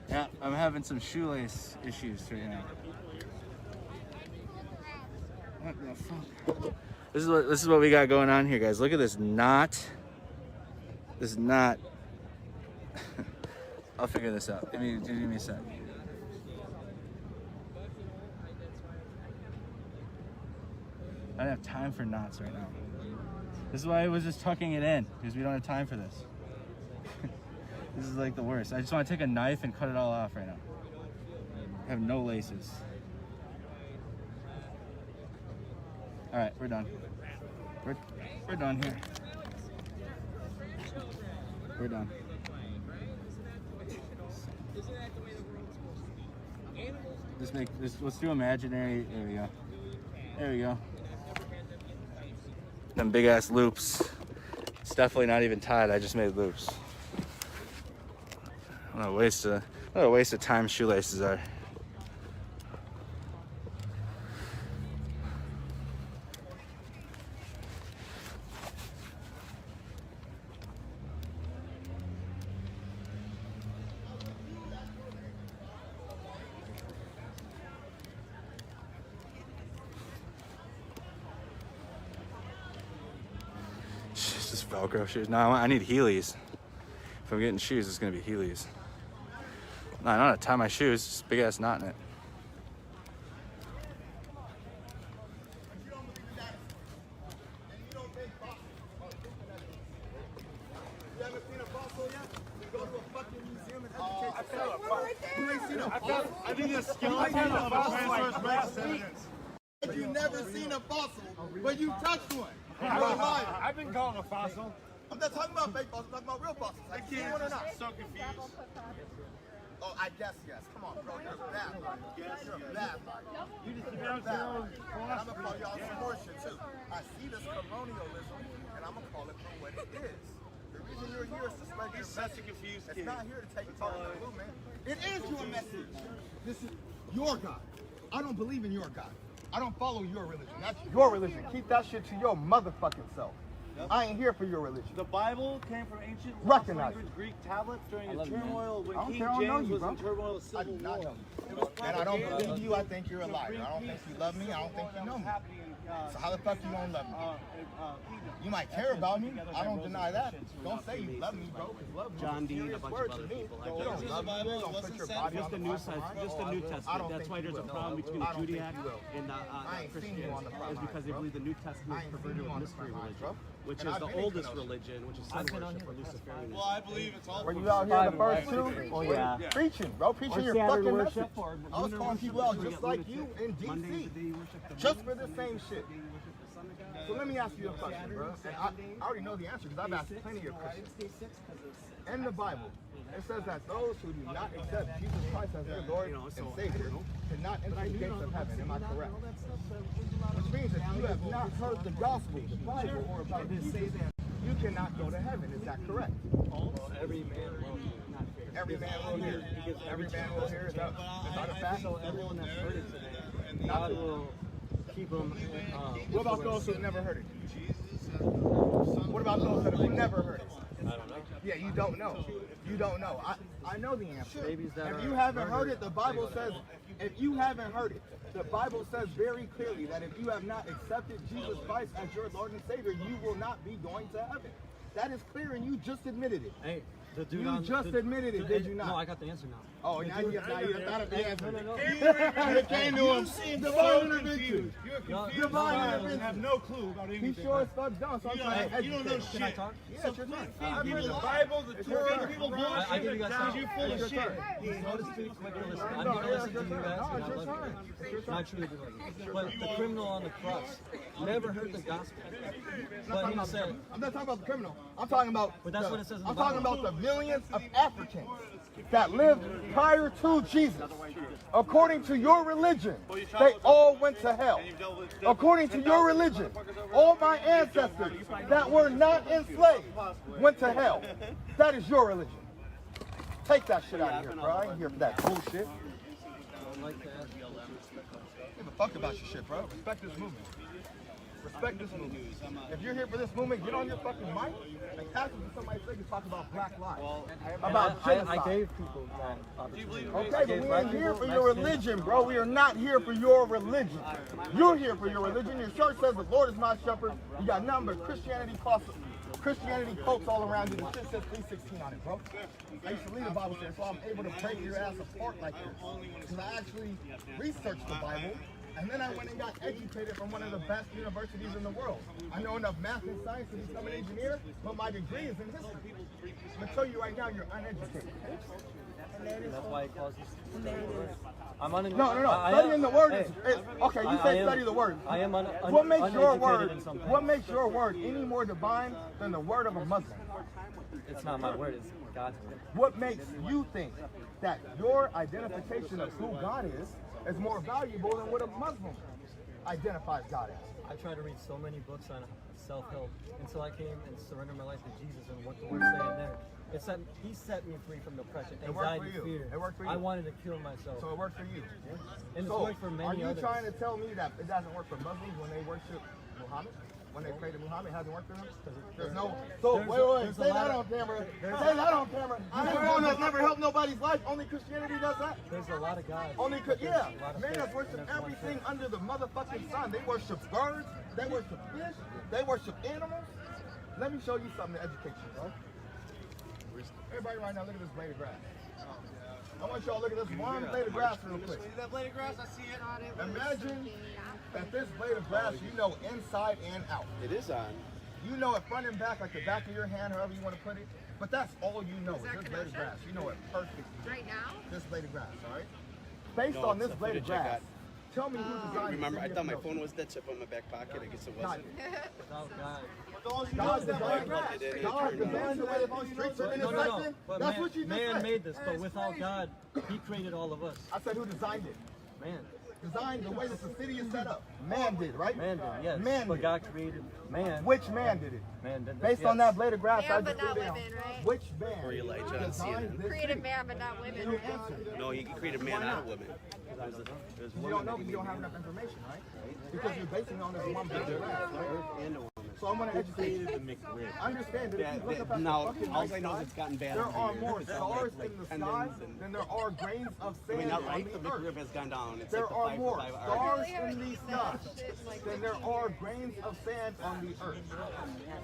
Yeah, I'm having some shoelace issues right now. What the fuck? This is what we got going on here, guys. Look at this knot. This knot. I'll figure this out. Give me a sec. I don't have time for knots right now. This is why I was just tucking it in, because we don't have time for this. This is like the worst. I just want to take a knife and cut it all off right now. I have no laces. All right, we're done. We're done here. We're done. Let's do imaginary. There we go. There we go. Them big ass loops. It's definitely not even tied. I just made loops. What a waste of time shoelaces are. It's just Velcro shoes. No, I need Heelys. If I'm getting shoes, it's gonna be Heelys. No, I don't have to tie my shoes. It's a big ass knot in it. I think a skeleton of a Tyrannosaurus Rex. You've never seen a fossil, but you touched one. I've been called a fossil. I'm not talking about fake fossils, I'm talking about real fossils. Have you seen one or not? So confused. Oh, I guess yes. Come on, bro. You're a bad liar. You're a bad liar. You just You're a bad liar. And I'm going to call y'all some more shit, too. I see this colonialism, and I'm going to call it for what it is. The reason you're here is to spread your message. It's not here to take part in the movement. It is your message. This is your God. I don't believe in your God. I don't follow your religion. That's your religion. Keep that shit to your motherfucking self. Yep. I ain't here for your religion. The Bible came from ancient language Greek tablets during the turmoil when King James was in turmoil of civil war. And I don't believe you. I think you're a liar. I don't think you love me. I don't think you know me. So how the fuck you gonna love me? You might care about me. I don't deny that. Don't say you love me, bro. Love me. John D. and a bunch of other people. You don't love me. You don't put your body on the Just the New Testament. That's why there's a problem between the Judaic and Christians, is because they believe the New Testament is perverted with mystery religion, which is the oldest religion, which is sun worship or Luciferianism. Well, I believe it's all. Were you out here the first two? Oh yeah. Preaching, bro. Preaching your fucking message. I was calling people out just like you in DC. Just for the same shit. So let me ask you a question, bro. And I already know the answer because I've asked plenty of Christians. In the Bible, it says that those who do not accept Jesus Christ as their Lord and Savior cannot enter the gates of heaven. Am I correct? Which means if you have not heard the gospel, the Bible, or about Jesus, you cannot go to heaven. Is that correct? Every man will not fear. Every man will hear. Every man will hear. Is that a fact? So everyone that's heard it today, God will keep them. What about those who have never heard it? What about those that have never heard it? I don't know. Yeah, you don't know. You don't know. I know the answer. Babies that if you haven't heard it, the Bible says, if you haven't heard it, the Bible says very clearly that if you have not accepted Jesus Christ as your Lord and Savior, you will not be going to heaven. That is clear, and you just admitted it. Hey, The dude You just admitted it, did you not? No, I got the answer now. Oh, now you thought of the answer. No. It came to him. Divine intervention. You're confused. Divine You intervention. have no clue about anything. He sure as fuck don't. So I'm trying to educate. You don't know him. shit. Can I talk? Yeah, it's your turn. I've read the Bible, the Torah, people bullshit. I give you guys time. You're full of shit. I'll just be quick to listen. I'm going to listen to you guys. No, And it's I your love turn. you guys. And I truly do love you. But the criminal on the cross never heard the gospel. But he said, I'm not talking about the criminal. I'm talking about. But that's what it says in the I'm talking Bible. about the millions of Africans that lived prior to Jesus. According to your religion, they all went to hell. According to your religion, all my ancestors that were not enslaved went to hell. That is your religion. Take that shit out of here, bro. I ain't here for that bullshit. I like that. Give a fuck about your shit, bro. Respect this movement. Respect this movement. If you're here for this movement, get on your fucking mic and pass it to somebody so you can talk about black lives. About genocide. I gave people that opportunity. Okay, but we ain't here for your religion, bro. We are not here for your religion. You're here for your religion. Your church says the Lord is my shepherd. You got nothing but Christianity cults all around you. The shit says 316 on it, bro. I used to read the Bible, so I'm able to break your ass apart like this. Because I actually researched the Bible, and then I went and got educated from one of the best universities in the world. I know enough math and science to become an engineer, but my degree is in history. I'm going to tell you right now, you're uneducated. That's why it calls you. I'm on. No. Studying the word is okay. You say study the word. I am What makes your word? What makes your word any more divine than the word of a Muslim? It's not my word. It's God's word. What makes you think that your identification of who God is more valuable than what a Muslim identifies God as? I tried to read so many books on self-help until I came and surrendered my life to Jesus and what the word say in there. He set me free from depression, anxiety, fear. It worked for you. I wanted to kill myself. So it worked for you. Yeah. And So it's worked for many are you others. trying to tell me that it doesn't work for Muslims when they worship Muhammad? When they pray to Muhammad, it hasn't worked for them? There's no. So wait. Say that on camera. Say that on camera. You're one that's never helped nobody's life. Only Christianity does that. There's a lot of gods. Yeah. Man has worshipped everything under the motherfucking sun. They worship birds. They worship fish. They worship animals. Let me show you something to educate you, bro. Everybody right now, look at this blade of grass. I want y'all to look at this one blade of grass real quick. See that blade of grass? I see it. Imagine that this blade of grass, you know inside and out. It is on. You know it front and back, like the back of your hand, however you want to put it. But that's all you know is this blade of grass. You know it perfectly. Right now? This blade of grass, all right? Based on this blade of grass, tell me who designed it. Remember, I thought my phone was dead, so I put it in my back pocket. I guess it wasn't. Without God. God designed the way the streets are intersecting. That's what you just said. Man made this, but without God, He created all of us. I said who designed it? Man. Designed the way that the city is set up. Man did, right? Man did, yes. Man but did. God created man. Which man did it? Man did this, Based on that blade of grass, I Man, just but not threw down. women, right? Which man? Or Elijah on CNN. Created man, but not women. No, he created man out of women. You don't know because you don't have enough information, right? Because you're basing on this one blade of grass, right? So I'm going to educate you. Understand that if you look up at Now, the fucking all night I know is sky, it's gotten bad. there are over more here. stars in the sky than there are grains of I mean, sand not on right. The the earth. McRib has gone down. It's There like the are 5 more for 5 stars in the sky than there are grains of sand on the earth.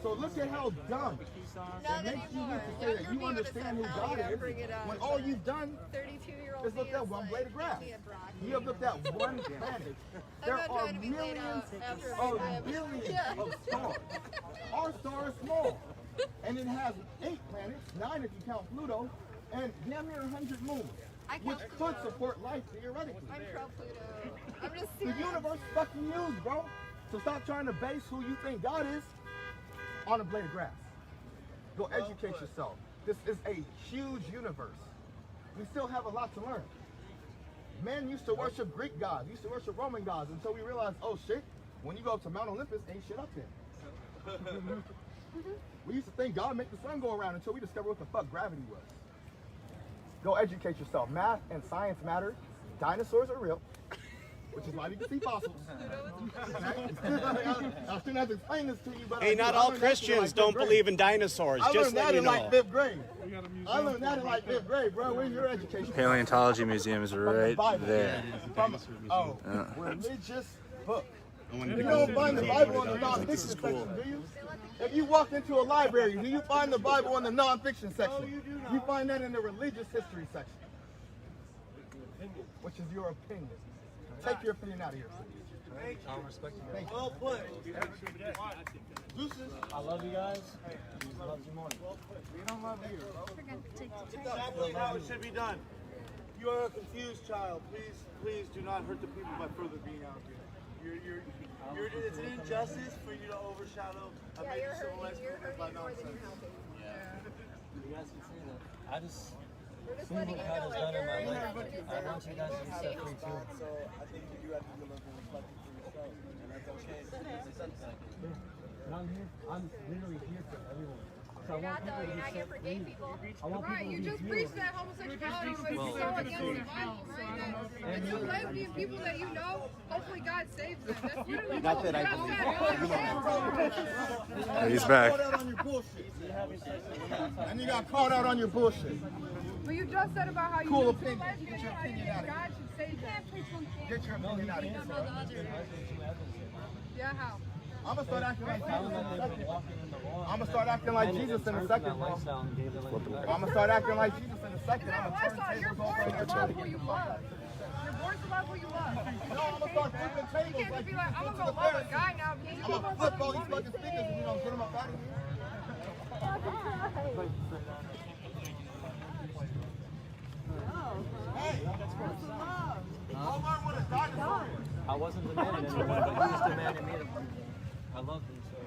So look at how dumb it makes you look to say that you understand who God is when all you've done is look at one blade of grass. You have looked at one planet. There are millions of billions of stars. Our star is small, and it has 8 planets, 9 if you count Pluto, and damn near 100 moons, which could support life theoretically. I'm pro Pluto. I'm just The serious. universe fucking huge, bro. So stop trying to base who you think God is on a blade of grass. Go educate yourself. This is a huge universe. We still have a lot to learn. Men used to worship Greek gods, used to worship Roman gods, until we realized, oh shit, when you go up to Mount Olympus, ain't shit up there. We used to think God made the sun go around until we discovered what the fuck gravity was. Go educate yourself. Math and science matter. Dinosaurs are real, which is why we can see fossils. I shouldn't have to explain this to you, but Hey, not all Christians don't believe in dinosaurs. I Just learned that let you in know. like 5th grade. I learned that in like 5th grade, bro. Where's your education? Paleontology museum is right there. Religious book. I wanted You to don't go find the to Bible in the This is non-fiction cool. section, do you? If you walk into a library, do you find the Bible in the nonfiction section? No, you do not. You find that in the religious history section, which is your opinion. Take your opinion out of here. I'll respect you guys. Well put. I love you guys. I love you more. We don't love you. That's exactly how it should be done. You are a confused child. Please do not hurt the people by further being out here. It's an injustice for you to overshadow a major civil rights movement by nonsense. You guys can say that. I just see what God has done in my life. I want you guys to be set free too. So I think you do have to be a little bit reflective for yourself, and that's okay. And I'm here. I'm literally here for everyone. So You're not though, you're not here for gay people. Right, you just preached that homosexuality was so against the Bible, right? And two lesbian people that you know, hopefully God saves them. That's literally Not that I believe. He's back. And you got caught out on your bullshit. But you just said about how you Cool know opinion. two lesbians and God should save them. Get your opinion out of here. Yeah, how? I'm gonna start acting like Jesus in a second. I'm gonna start acting like Jesus in a second, bro. I'm gonna start acting like Jesus in a second. I'm gonna turn You're tables born over to and love who you love. You're born to love who you love. No, I'm gonna start flipping You tables can't like just be like, I'm gonna go love a guy now. I'm gonna flip all these fucking speakers and you know get them up out of here. Hey, I'll learn what a dinosaur is. I wasn't demanding anyone, but he was demanding me to. I love him so.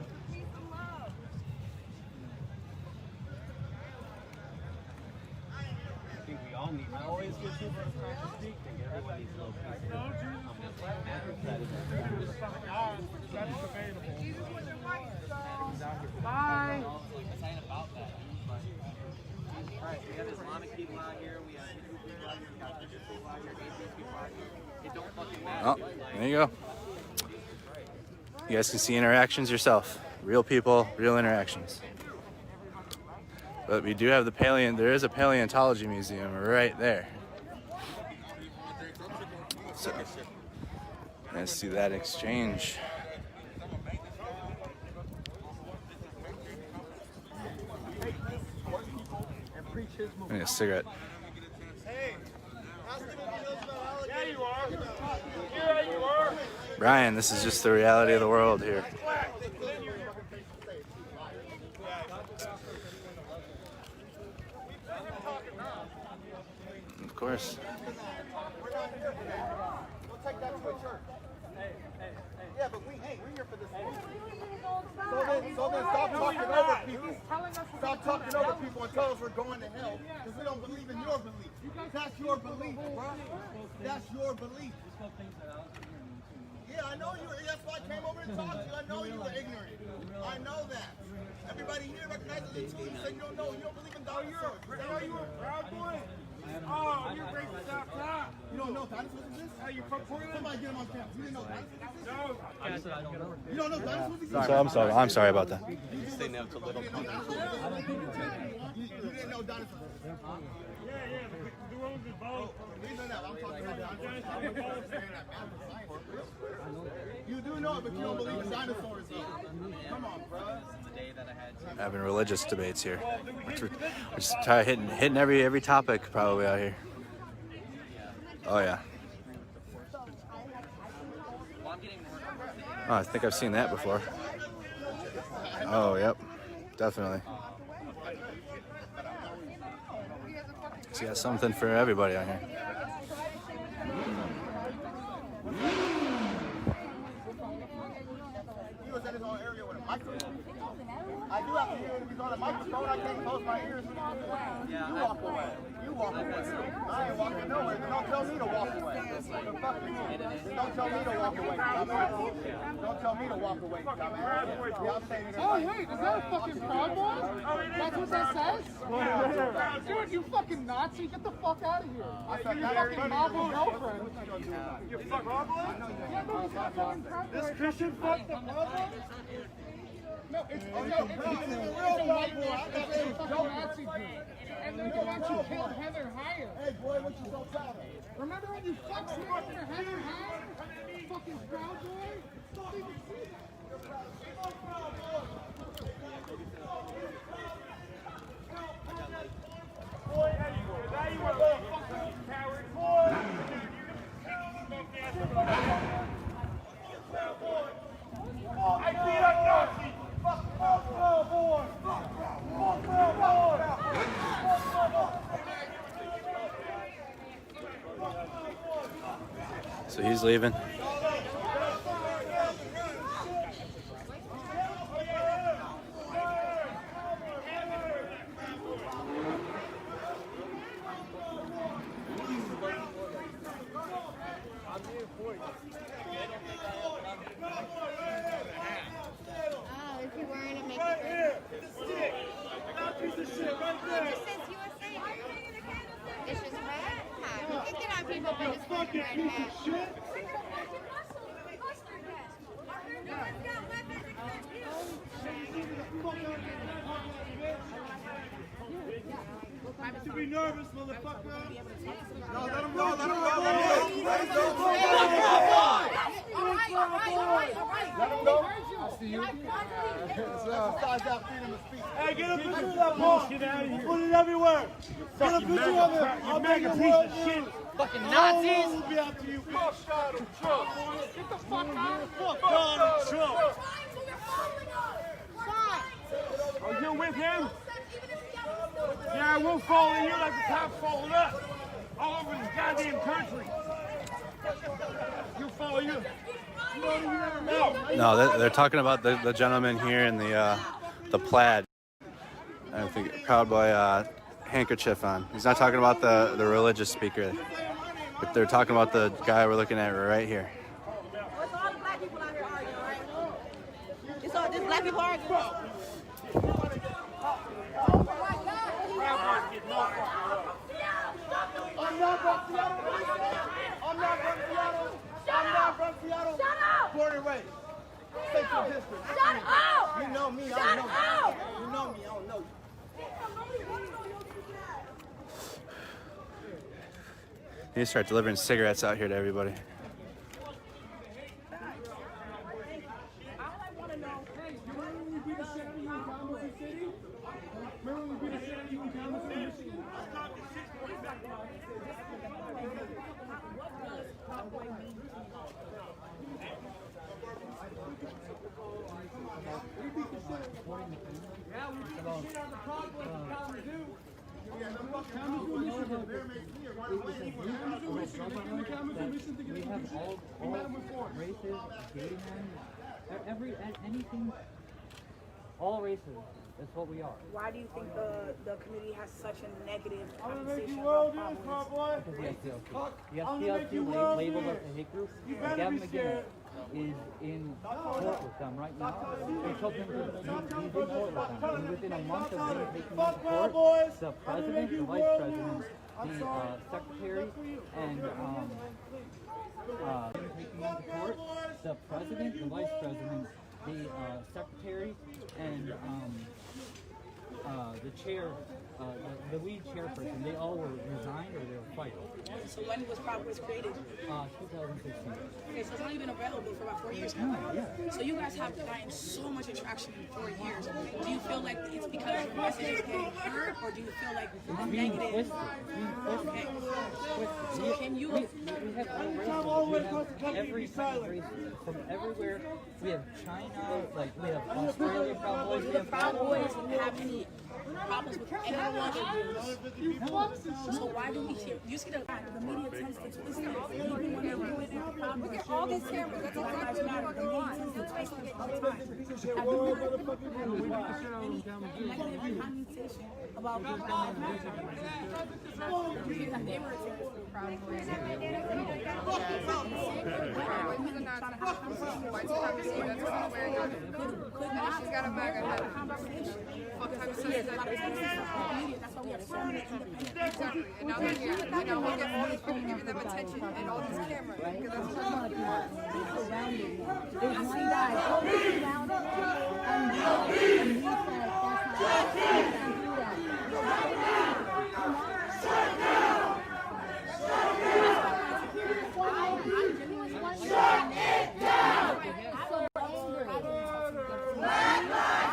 I think we all need. I always give people a chance to speak. I think everyone needs a little piece. That is debatable. Bye. It's ain't about that. Alright, we have Islamic people out here, we have Hindu people out here, we have Christian people out here, atheist people out here. It don't fucking matter. Oh, there you go. You guys can see interactions yourself. Real people, real interactions. But we do have there is a paleontology museum right there. So, let's see that exchange. I need a cigarette. Yeah, you are. Yeah, you are. Brian, this is just the reality of the world here. Of course. We'll take that to a church. Yeah, but we're here for this. So then stop talking over people. Stop talking over people and tell us we're going to hell because we don't believe in your belief. That's your belief, bro. That's your belief. Yeah, I know you were. That's why I came over to talk to you. I know you were ignorant. I know that. Everybody here recognizes it too. You said you don't know. You don't believe in dinosaurs. Are you a proud boy? Oh, you're racist out top. You don't know dinosaurs exist? Are you from Portland? Somebody get him on campus. You didn't know dinosaurs exist? No. I said I don't know. You don't know dinosaurs exist? I'm sorry about that. Say no to little countries. You didn't know dinosaurs exist? Yeah, the ones that both. We know that. I'm talking about dinosaurs. You do know it, but you don't believe in dinosaurs, though. Come on, bro. Having religious debates here. We're just hitting every topic probably out here. Oh yeah. Oh, I think I've seen that before. Oh, yep. Definitely. So yeah, something for everybody out here. He was in his own area with a microphone. I do have to hear if he's on a microphone. I can't close my ears. You walk away. You walk away. I ain't walking nowhere. Then don't tell me to walk away. The fuck you mean? Then don't tell me to walk away. Don't tell me to walk away. Yeah, I'm saying it. Oh, wait, is that a fucking Proud Boy? That's what that says? Dude, you fucking Nazi, get the fuck out of here. I said, you fucking Marvel girlfriend. You fuck Proud Boy? Yeah, no, he's not fucking Proud Boy. This Christian fuck the Proud Boy? No, it's a white boy. It's a fucking Nazi group. And they're the ones who killed Heather Heyer. Hey, boy, what you so proud of? Remember when you fucked Heather Heyer? Fucking Proud Boy? Don't even see that. So he's leaving. If you weren't to make it. It's just red. You can get on people by just wearing a red hat. To be nervous, motherfucker. No, let him go, let him go, let him go. Let him go. Let him go. I see you. Exercise that freedom of speech. Hey, get a picture of that bullshit out of here. Put it everywhere. Get a picture of it. I'll make a piece of shit. Fucking Nazis. We'll be after you. Fuck Donald Trump. Get the fuck out. Fuck Donald Trump. Oh, you're with him? Yeah, we'll follow you like the cops followed us. All over this goddamn country. You'll follow you. No, they're talking about the gentleman here in the plaid. I think Proud Boy handkerchief on. He's not talking about the religious speaker, but they're talking about the guy we're looking at right here. It's all the black people out here arguing, right? It's all just black people arguing. I'm not from Seattle. I'm not from Seattle. Shut up! Born and raised. Central District. Shut up! You know me, I Shut don't know up! you. You know me, I don't know you. You need to start delivering cigarettes out here to everybody. We have all races, gay men, anything, all races. That's what we are. Why do you think the community has such a negative conversation about problems? Because the SPLC labeled us a hate group. And Gavin McGinnis is in court with them right now. They told him he's in court with them. And within a month of them taking him to court, the president, the vice president, the secretary, and taking him to court, the president, the vice president, the secretary, and the chair, the lead chairperson, they all were resigned or they were fired. So when was Proud Boys created? 2016. Okay, so it's only been available for about 4 years now. Yeah. So you guys have gotten so much attraction in 4 years. Do you feel like it's because your message is getting heard, or do you feel like it's negative? Okay. So can you? We have all races. We have every kind of race from everywhere. We have China, like we have Australia Proud Boys. Do the Proud Boys have any problems with anyone? So why do we hear? You see the media tends to twist it. Even when they're doing it, look at all these cameras. That's exactly what the media tends to twist it all the time. Have you heard negative connotation about they were Proud Boys? White supremacy, that's not where it goes. She's got a bag of head. What type of stuff is that? Exactly. And now they're here. And now look at all these people giving them attention and all these cameras. Because that's what Black lives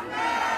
matter!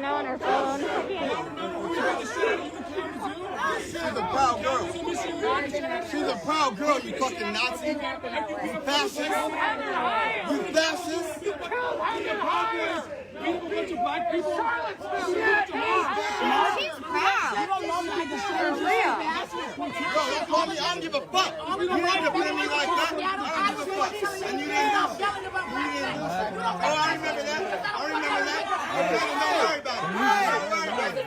now on her phone. She's a proud girl. She's a proud girl, you fucking Nazi. You fascist. You fascist. Bunch of black people. She's proud. Bro, don't call me. I don't give a fuck. You ain't defending me like that. I don't give a fuck. And you didn't do shit. Oh, I remember that. I remember that. Don't worry about it. Don't worry about it.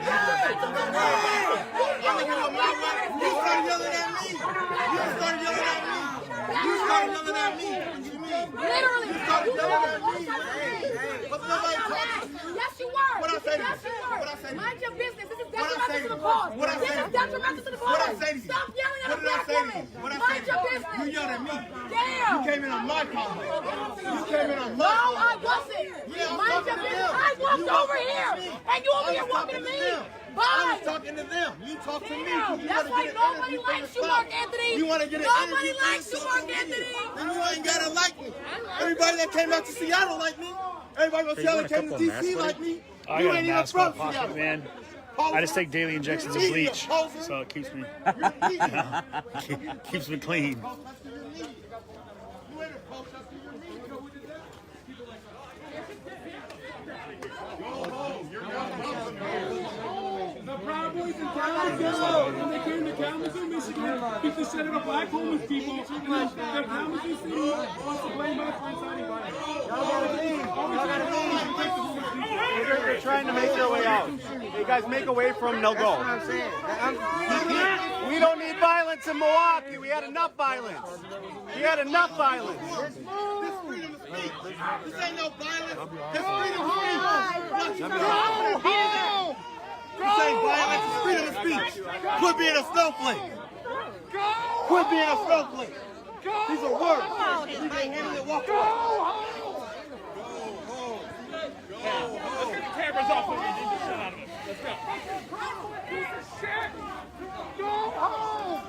I'm gonna do it my way. You started yelling at me. You started yelling at me. You started yelling at me. What you mean? Literally. You started yelling at me. What's nobody talking to you? Yes, you were. What I say to you? Yes, you were. What I say to you? Mind your business. This is What I say detrimental to to the you? cause. What I say This to is you? detrimental to the cause. What I say to you? Stop yelling at What a did I black say to woman. you? What I Mind say your to you? business. You yelled at me. Damn. You came in on my comment. You came in on my No, comment. I wasn't. Yeah, I'm Mind talking your to business. them. I walked You over walked here, to me. and you over I here was walking to talking me. them. I Bye. was talking to them. You talk to me. Damn, You that's wanna why get an nobody interview for likes you, yourself. Mark Anthony. You want to get an Nobody interview for likes you, yourself Mark on media. Anthony. Then you ain't gotta like me. Everybody that came out to Seattle like me. Everybody gonna tell that came to DC like me. I You got a ain't even mask in my from pocket, Seattle. man. I just take daily injections of bleach, so it keeps me keeps me clean. The Proud Boys in Kalamazoo, when they came to Kalamazoo, Michigan, beat the shit out of black homeless people. And the Kalamazoo city wants to blame us for inciting violence. They're trying to make their way out. You guys make a way from, they'll go. We don't need violence in Milwaukee. We had enough violence. We had enough violence. This freedom of speech. This ain't no violence. This freedom of speech. Go home. This ain't violence. It's freedom of speech. Quit being a snowflake. Quit being a snowflake. These are words. You can handle it. Walk away. Let's get the cameras off of you and get the shit out of us. Let's go. Go home.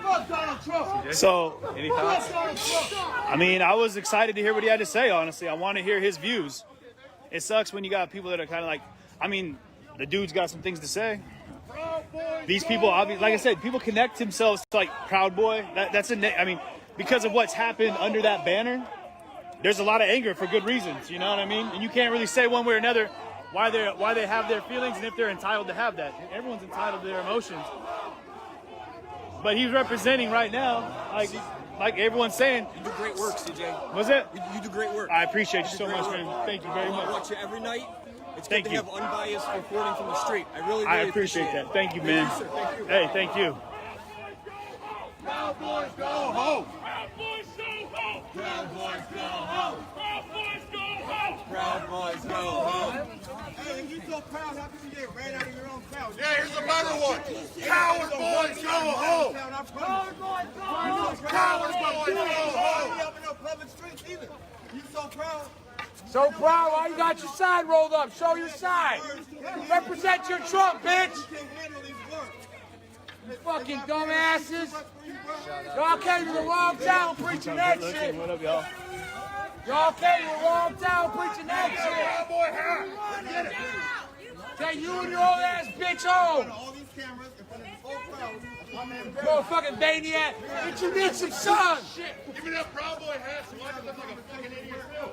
Fuck Donald Trump. So, any thoughts? I mean, I was excited to hear what he had to say, honestly. I want to hear his views. It sucks when you got people that are kind of like, I mean, the dude's got some things to say. These people, like I said, people connect themselves to like Proud Boy. I mean, because of what's happened under that banner, there's a lot of anger for good reasons, you know what I mean? And you can't really say one way or another why they have their feelings and if they're entitled to have that. Everyone's entitled to their emotions. But he's representing right now, like everyone's saying. You do great work, CJ. Was it? You do great work. I appreciate you so much, man. Thank you very much. I watch you every night. It's Thank good you. to have unbiased reporting from the street. I really appreciate that. Thank you, man. Thank you, sir. Thank you. Hey, thank you. Proud Boys go home. Proud Boys go home. Proud Boys go home. Proud Boys go home. Proud Boys go home. Hey, if you so proud, how come you get ran out of your own town? Yeah, here's another one. Coward Boys go home. Coward Boys go home. Coward Boys go home. You up in no public streets either. You so proud. So proud, why you got your side rolled up? Show your side. Represent your Trump, bitch. Fucking dumbasses. Y'all came to the wrong town preaching that shit. What up, y'all? Y'all came to the wrong town preaching that shit. Take you and your old ass bitch home. Go fucking maniac. Introduce some son. Give me that Proud Boy hat so I can look like a fucking idiot too.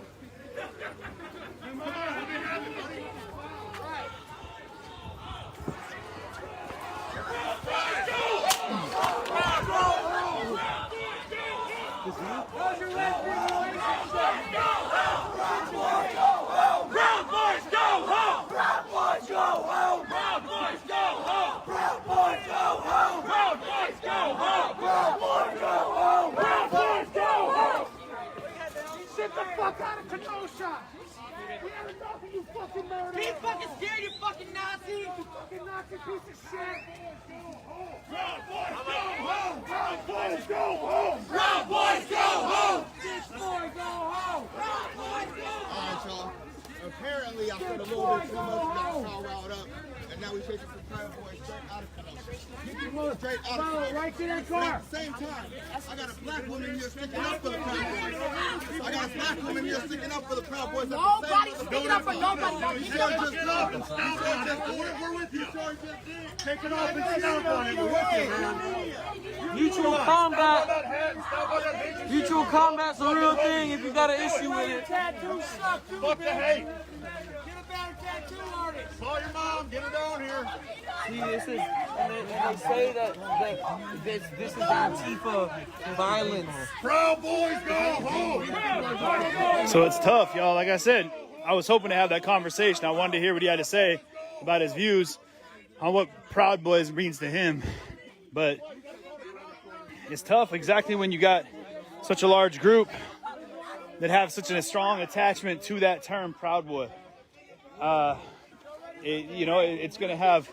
Sit the fuck out of Kenosha! We had enough of you fucking murderers! Be fucking scared, you fucking Nazi! You fucking Nazi piece of shit! Proud Boys go home! Proud Boys go home! Proud Boys go home! This boy go home! Proud Boys go home! Alright, y'all. Apparently, I put a little bit too much of that y'all riled up, and now we chasing some Proud Boys straight out of Kenosha. Straight out of Kenosha. Right to that car! At the same time, I got a black woman here sticking up for the Proud Boys. I got a black come in here sticking up for the Proud Boys. Nobody's sticking up for nobody. We're with you. Take it off and stomp on it. We're with you, man. Mutual combat. Mutual combat's a real thing if you got an issue with it. Fuck the hate. Call your mom, get her down here. See, this is, and they say that this is Antifa violence. Proud Boys go home. So it's tough, y'all. Like I said, I was hoping to have that conversation. I wanted to hear what he had to say about his views on what Proud Boys means to him. But it's tough exactly when you got such a large group that have such a strong attachment to that term, Proud Boy. It's going to have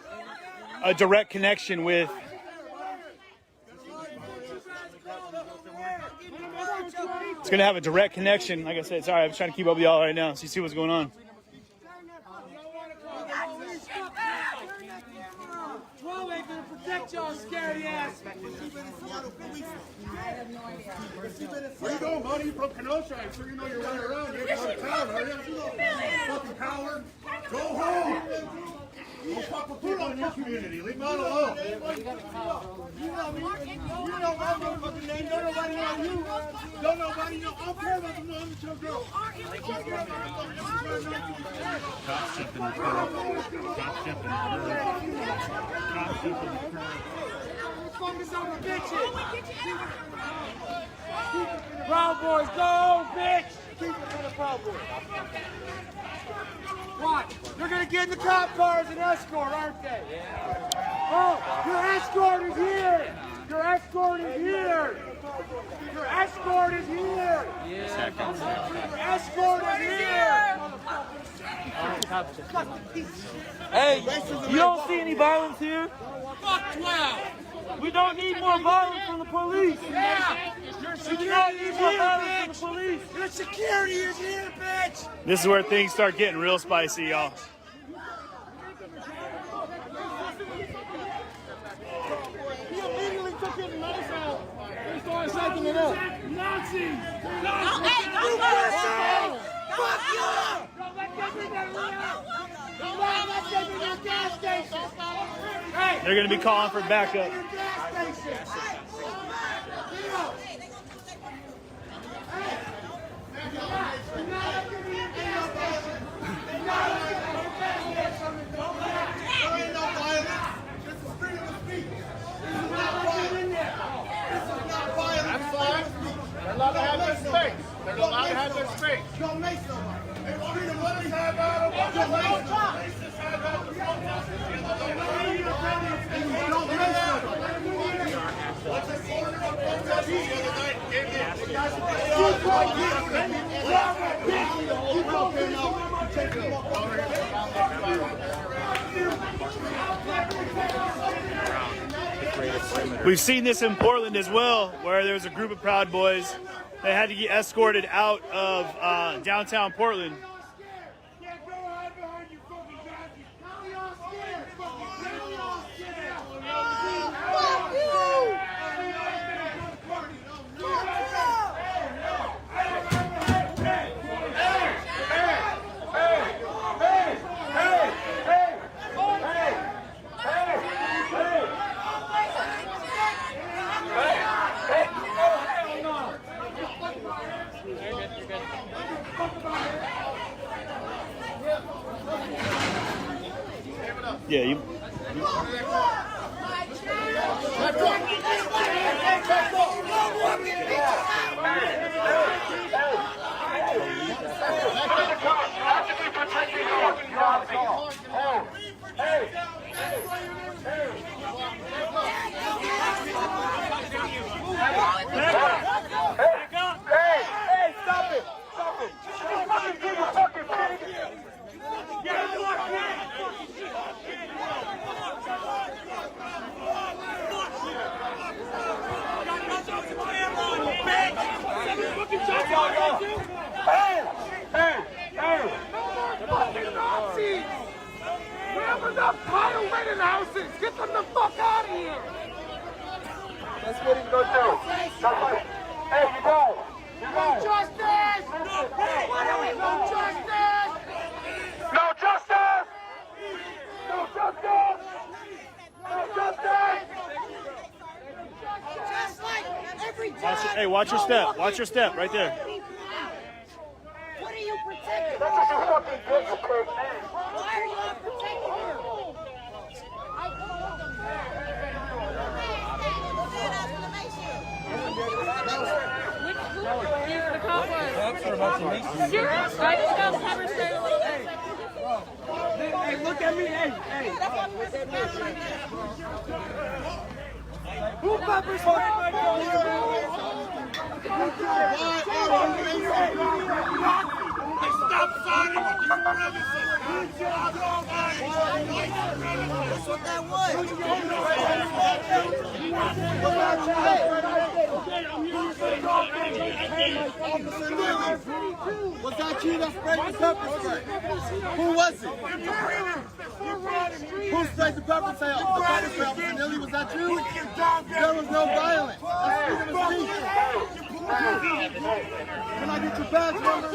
a direct connection with like I said, sorry, I'm trying to keep up with y'all right now so you see what's going on. Protect y'all, scary ass. Where you going, buddy? You from Kenosha. I'm sure you know your way around. You're out of town, are you? Fucking coward. Go home. Don't fuck with people in your community. Leave them out alone. You know me. You know my motherfucking name. Don't nobody know you. Don't nobody know. I'm care about the mom and your girl. Focus on the bitches. Proud Boys, go, bitch! Keep it for the Proud Boys. Watch, they're gonna get in the cop cars and escort, aren't they? Yeah. Oh, your escort is here! Your escort is here! Your escort is here! Yeah. Your escort is here! Hey, you don't see any violence here? Fuck 12! We don't need more violence from the police. Yeah! Your security is here, bitch! Your security is here, bitch! This is where things start getting real spicy, y'all. He immediately took his knife out and started shaking it up. Nazis! Nazis! You person! Fuck you! Don't let them in there, Leo! Don't let them in your gas station! Hey! They're going to be calling for backup. That's fine. They're allowed to have their space. They're allowed to have their space. Don't make somebody. They want me to let us have out of what? Don't make somebody. Don't make somebody. We've seen this in Portland as well, where there was a group of Proud Boys that had to get escorted out of downtown Portland. Yeah, you. Get them the fuck out of here! That's what he's gonna do. Hey, you guys! You guys! Justice! Hey, watch your step. Watch your step right there. What are you protecting? That's what you fucking get, you pig. Why are you not protecting her? The cop was. Serious? I just got pepper sprayed a little bit. Hey, look at me. Hey. Who pepper sprayed my Stop signing with your brothers. That's what that was. Was that you that sprayed the pepper spray? Who was it? Who sprayed the pepper spray? Officer Neely, was that you? There was no violence. That's freedom of speech. Can I get your badge number?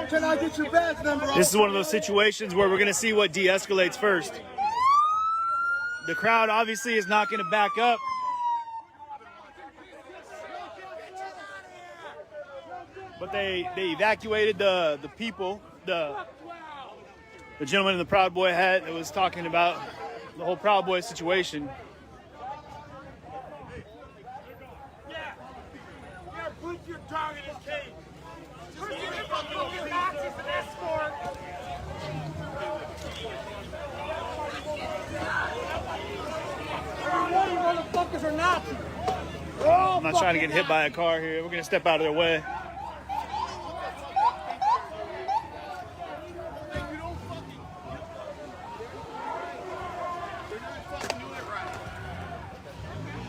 Can I get your badge number? This is one of those situations where we're going to see what de-escalates first. The crowd obviously is not going to back up. But they evacuated the people, the gentleman in the Proud Boy hat that was talking about the whole Proud Boy situation. Put your dog in his cage. Just give him fucking Nazis an escort. Motherfuckers are Nazis. I'm not trying to get hit by a car here. We're going to step out of their way.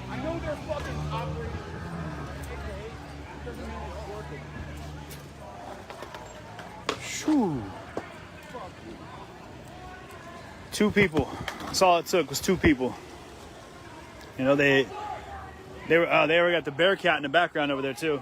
I know they're fucking operating. Doesn't mean it's working. Shoo. 2 people. That's all it took was 2 people. You know, they already got the Bearcat in the background over there too.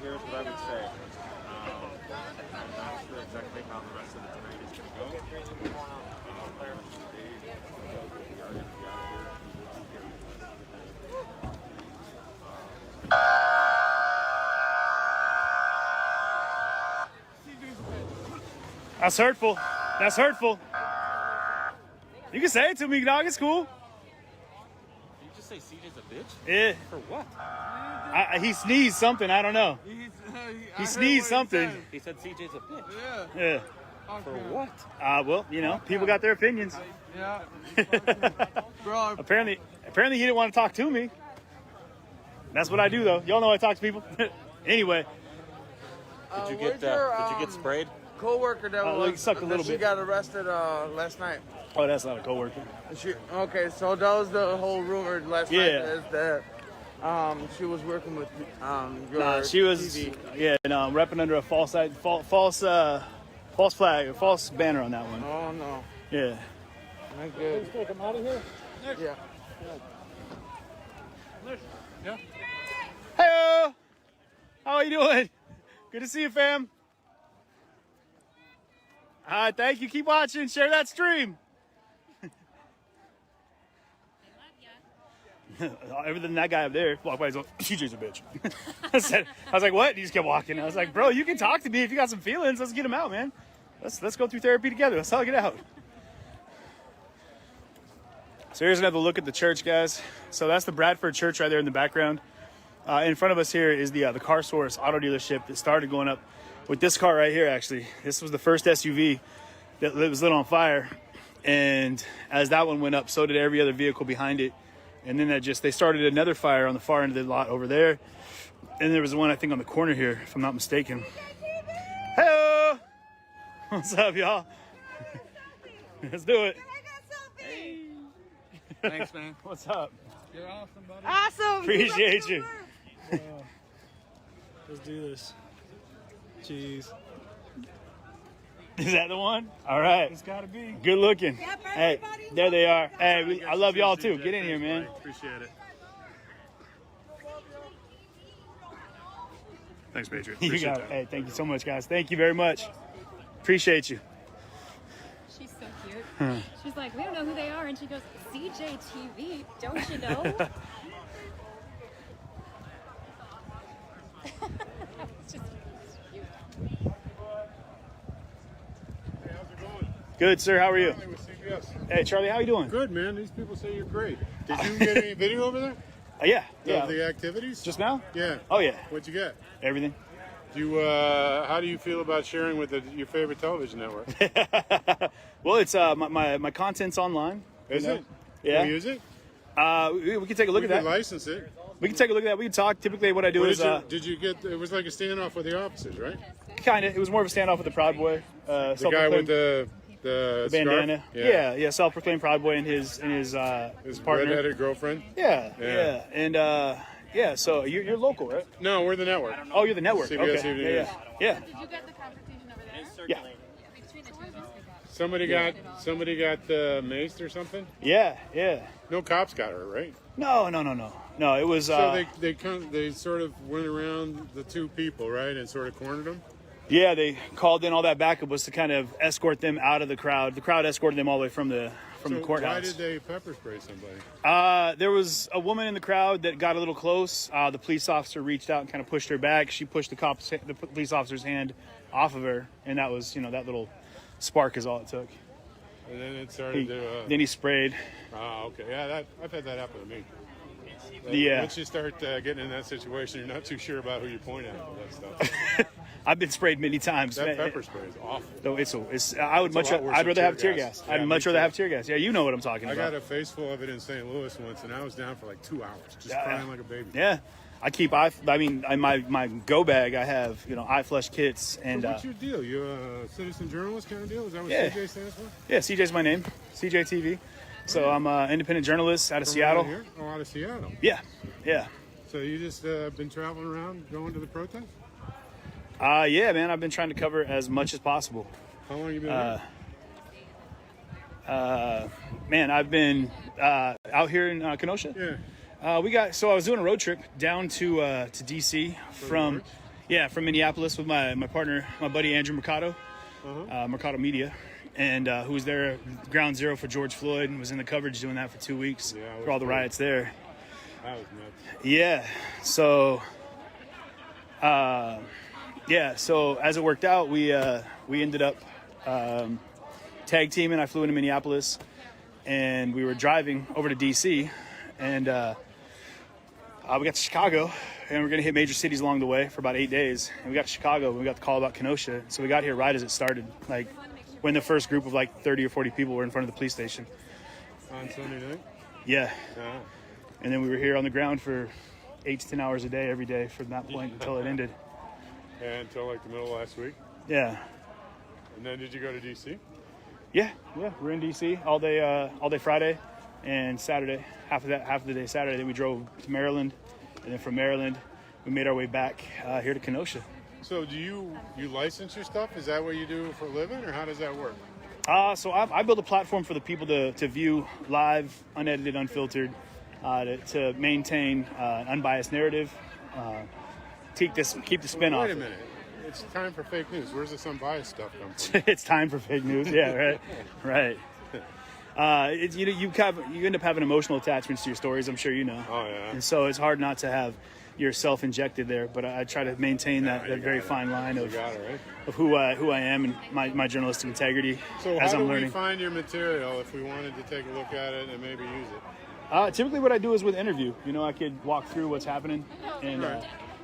Here's what I would say. I'm not sure exactly how the rest of the tonight is going to go. That's hurtful. That's hurtful. You can say it to me, dog. It's cool. Did you just say CJ's a bitch? Yeah. For what? He sneezed something. I don't know. He sneezed something. He said CJ's a bitch. Yeah. For what? Well, you know, people got their opinions. Yeah. Bro. Apparently he didn't want to talk to me. That's what I do, though. Y'all know I talk to people. Anyway. Did you get sprayed? Co-worker that was sucked a little she bit. got arrested last night. Oh, that's not a coworker. Okay, so that was the whole rumor last night is that she was working with your Nah, she was TV. repping under a false flag, a false banner on that one. Oh no. Yeah. Not good. Let's take him out of here. Yeah. Yeah. Hey, how are you doing? Good to see you, fam. Thank you. Keep watching. Share that stream. Everything that guy up there walked by, he's like, CJ's a bitch. I was like, what? He just kept walking. I was like, bro, you can talk to me if you got some feelings. Let's get them out, man. Let's go through therapy together. Let's talk it out. So here's another look at the church, guys. So that's the Bradford Church right there in the background. In front of us here is the Car Source auto dealership that started going up with this car right here, actually. This was the first SUV that was lit on fire. And as that one went up, so did every other vehicle behind it. And then they started another fire on the far end of the lot over there. And there was one, I think, on the corner here, if I'm not mistaken. Hey, what's up, y'all? Let's do it. Hey. Thanks, man. What's up? You're awesome, buddy. Awesome. Appreciate you. Let's do this. Jeez. Is that the one? All right. It's gotta be. Good looking. Yep, hey, there they are. Hey, I love y'all too. Get in here, man. Appreciate it. Thanks, Patriot. You got it. Hey, thank you so much, guys. Thank you very much. Appreciate you. She's so cute. She's like, we don't know who they are. And she goes, CJTV, don't you know? It's just cute. Good, sir. How are you? Hey, Charlie, how you doing? Good, man. These people say you're great. Did you get any video over there? Yeah. Of the activities? Just now? Yeah. Oh, yeah. What'd you get? Everything. How do you feel about sharing with your favorite television network? Well, it's my content's online. Is it? Yeah. Can we use it? We can take a look at that. We can license it. We can take a look at that. We can talk. Typically, what I do is did you get? It was like a standoff with the officers, right? kind of. It was more of a standoff with the Proud Boy. The guy with the bandana. Scarf? Yeah. Self-proclaimed Proud Boy and his partner. redheaded girlfriend. Yeah. And so you're local, right? No, we're the network. Oh, you're the network. CBS Okay. Evening Yeah. News. Yeah. Did you get the confrontation over there? Yeah. Between the two of us, Somebody got maced or something. Yeah. No cops got her, right? No. It was. So they sort of went around the two people, right, and sort of cornered them. Yeah, they called in. All that backup was to kind of escort them out of the crowd. The crowd escorted them all the way from the courthouse. Why did they pepper spray somebody? There was a woman in the crowd that got a little close. The police officer reached out and kind of pushed her back. She pushed the police officer's hand off of her, and that was, that little spark is all it took. And then it started Then he sprayed. Oh, okay. Yeah, I've had that happen to me. Yeah. Once you start getting in that situation, you're not too sure about who you point at and all that stuff. I've been sprayed many times. That pepper spray is awful. No, I'd rather have tear gas. I'd much rather have tear gas. Yeah, you know what I'm talking about. I got a face full of it in St. Louis once, and I was down for like 2 hours, just crying like a baby. Yeah. In my go bag, I have, eye flush kits. And what's your deal? You a citizen journalist kind of deal? Is that what Yeah. CJ stands for? Yeah, CJ's my name. CJ TV. So I'm an independent journalist out of Seattle. Here? Oh, out of Seattle. Yeah. So you just been traveling around, going to the protest? Yeah, man. I've been trying to cover as much as possible. How long have you been here? Man, I've been out here in Kenosha. Yeah. I was doing a road trip down to DC from Minneapolis with my partner, my buddy Andrew Mercado, Mercado Media, and who was there at Ground Zero for George Floyd and was in the coverage doing that for 2 weeks for all the riots there. That was nuts. Yeah. So, so as it worked out, we ended up tag teaming. I flew into Minneapolis, and we were driving over to DC, and we got to Chicago, and we're going to hit major cities along the way for about 8 days. And we got to Chicago, and we got the call about Kenosha. So we got here right as it started, like when the first group of like 30 or 40 people were in front of the police station. On Sunday night? Yeah. And then we were here on the ground for 8 to 10 hours a day every day from that point until it ended. And until like the middle of last week? Yeah. And then did you go to D.C.? Yeah. We're in D.C. all day Friday and Saturday. Half of the day Saturday. Then we drove to Maryland, and then from Maryland, we made our way back here to Kenosha. So do you license your stuff? Is that what you do for a living, or how does that work? So I build a platform for the people to view live, unedited, unfiltered, to maintain an unbiased narrative, keep the spin off. Wait a minute. It's time for fake news. Where's this unbiased stuff come from? It's time for fake news. Yeah, right. You end up having emotional attachments to your stories. I'm sure you know. Oh yeah. And so it's hard not to have yourself injected there. But I try to maintain that very fine line of who I am and my journalistic integrity So as how I'm do learning. we find your material if we wanted to take a look at it and maybe use it? Typically, what I do is with interview. I could walk through what's happening, and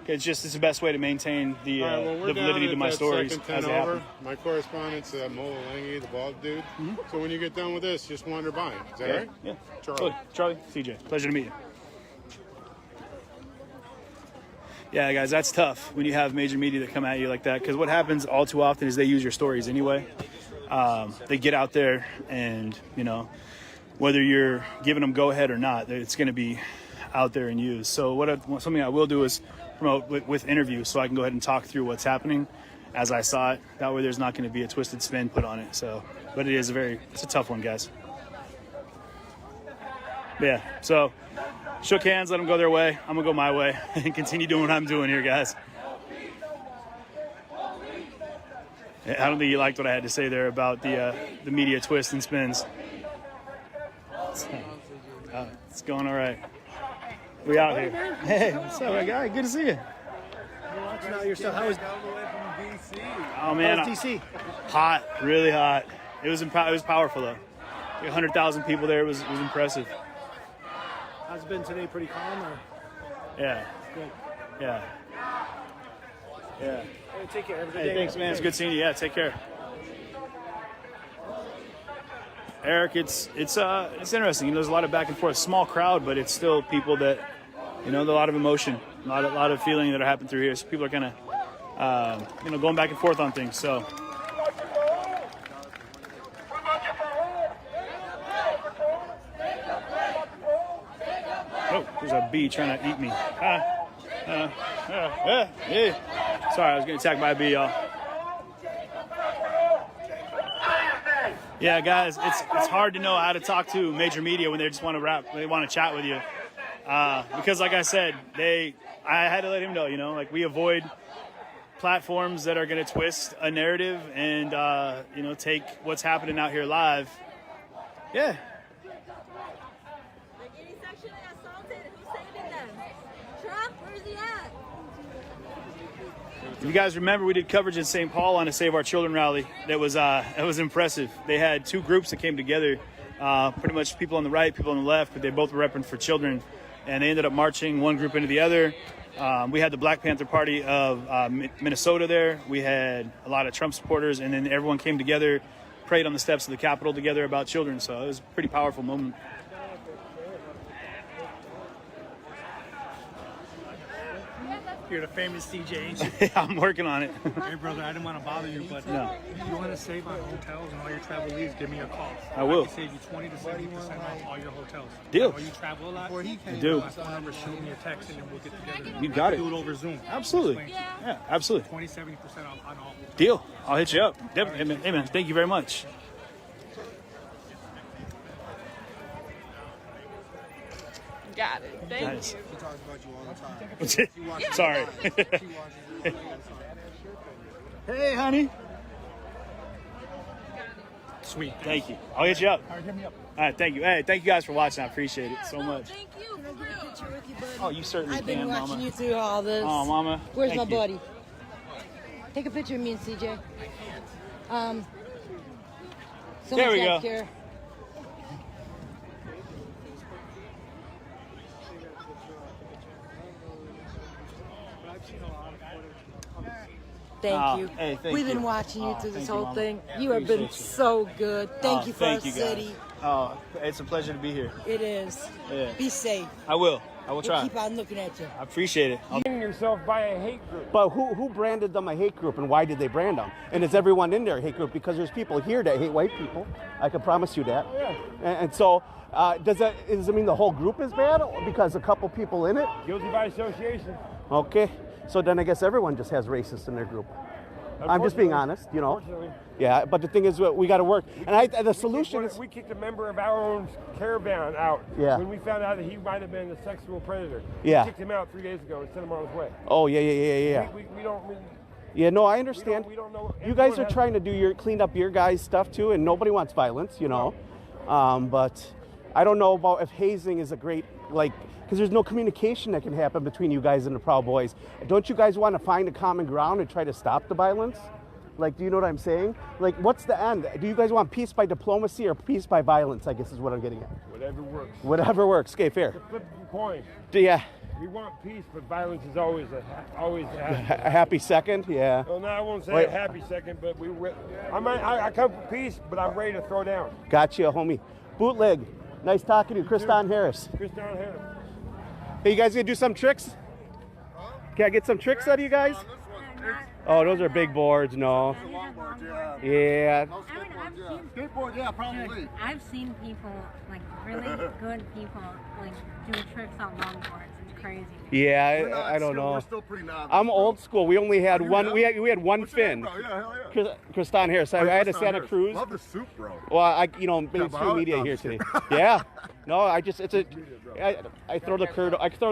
it's the best way to maintain the validity to my stories as they happen. My correspondent's Mola Lange, the bald dude. So when you get done with this, just wander by. Is that right? Yeah. Charlie, CJ, pleasure to meet you. Yeah, guys, that's tough when you have major media that come at you like that, because what happens all too often is they use your stories anyway. They get out there and, whether you're giving them go-ahead or not, it's going to be out there and used. So something I will do is promote with interviews, so I can go ahead and talk through what's happening as I saw it. That way there's not going to be a twisted spin put on it. So, but it's a tough one, guys. Yeah, so shook hands, let them go their way. I'm going to go my way and continue doing what I'm doing here, guys. I don't think you liked what I had to say there about the media twists and spins. It's going all right. We out here. Hey, what's up, my guy? Good to see you. How was Oh man, DC? Hot, really hot. It was powerful though. 100,000 people there. It was impressive. How's it been today? Pretty calm, or? Yeah. Good. Yeah. Yeah. Hey, take care. Have a good Hey, day. thanks, man. It's good seeing you. Yeah, take care. Eric, it's interesting. There's a lot of back and forth. Small crowd, but it's still people that, a lot of emotion, a lot of feeling that are happening through here. So people are kind of, going back and forth on things. So. Oh, there's a bee trying to eat me. Sorry, I was getting attacked by a bee, y'all. Yeah, guys, it's hard to know how to talk to major media when they just want to rap, they want to chat with you. Because, like I said, I had to let him know, like we avoid platforms that are going to twist a narrative and, take what's happening out here live. Yeah. If you guys remember, we did coverage in St. Paul on a Save Our Children rally. That was impressive. They had two groups that came together, pretty much people on the right, people on the left, but they both were repping for children. And they ended up marching one group into the other. We had the Black Panther Party of Minnesota there. We had a lot of Trump supporters, and then everyone came together, prayed on the steps of the Capitol together about children. So it was a pretty powerful moment. You're the famous CJ, ain't you? I'm working on it. Hey, brother, I didn't want to bother you, but No. if you want to save on hotels and all your travel leads, give me a call. I will. I can save you 20 to 70% off all your hotels. Deal. I know you travel a lot. I do. My phone number, shoot me a text, and then we'll get together. You got We it. can do it over Zoom. Absolutely. Yeah, absolutely. 20, 70% off on all. Deal. I'll hit you up. Definitely. Hey, man. Thank you very much. Got it. Thank Nice. you. He talks about you all the time. Sorry. Hey, honey. Sweet. Thank you. I'll hit you up. All right, hit me up. All right, thank you. Hey, thank you guys for watching. I appreciate it so much. Thank you. Can I get a picture with you, buddy? Oh, you certainly I've been can, watching Mama. you through all this. Oh, Mama. Where's Thank my you. buddy? Take a picture of me and CJ. There we go. Care. Thank you. Hey, thank We've you. been watching you Oh, through this thank you, whole Mama. thing. You have Appreciate been you. so good. Thank you for our thank you, city. guys. Oh, it's a pleasure to be here. It is. Yeah. Be safe. I will. I will We'll try. keep on looking at you. I appreciate it. yourself by a hate group. But who branded them a hate group, and why did they brand them? And is everyone in their hate group? Because there's people here that hate white people. I can promise you that. Yeah. And so, does it mean the whole group is bad because a couple people in it? Guilty by association. Okay. So then I guess everyone just has racists in their group. I'm just being honest, Unfortunately. Yeah, but the thing is, we got to work. And the solution is... We kicked a member of our own caravan out Yeah. when we found out that he might have been a sexual predator. Yeah. We kicked him out 3 days ago and sent him on his way. Oh, yeah. We don't... Yeah, no, I understand. We don't know. You guys Everyone are has- trying to clean up your guys' stuff too, and nobody wants violence, But I don't know about if hazing is a great, because there's no communication that can happen between you guys and the Proud Boys. Don't you guys want to find a common ground and try to stop the violence? Do you know what I'm saying? What's the end? Do you guys want peace by diplomacy or peace by violence, I guess is what I'm getting at. Whatever works. Whatever works. Okay, fair. To flip the coin. Yeah. We want peace, but violence is always a A happy second? Yeah. Well, no, I won't say Wait. a happy second, but I come for peace, but I'm ready to throw down. Gotcha, homie. Bootleg. Nice talking to you. Kriston Harris. Kriston Harris. Hey, you guys gonna do some tricks? Can I get some tricks out of you guys? Oh, those are big boards, no. Yeah. Skateboard, yeah, probably. I've seen people, really good people, do tricks on longboards. It's crazy. Yeah, I don't know. We're still pretty novice. I'm old school. We only had one. We had one fin. Bro? Yeah, hell yeah. Kriston Harris. I had a Kriston Santa Harris. Cruz. Love the soup, bro. Well, mainstream but media I'm here just today. kidding. Yeah. No, I throw the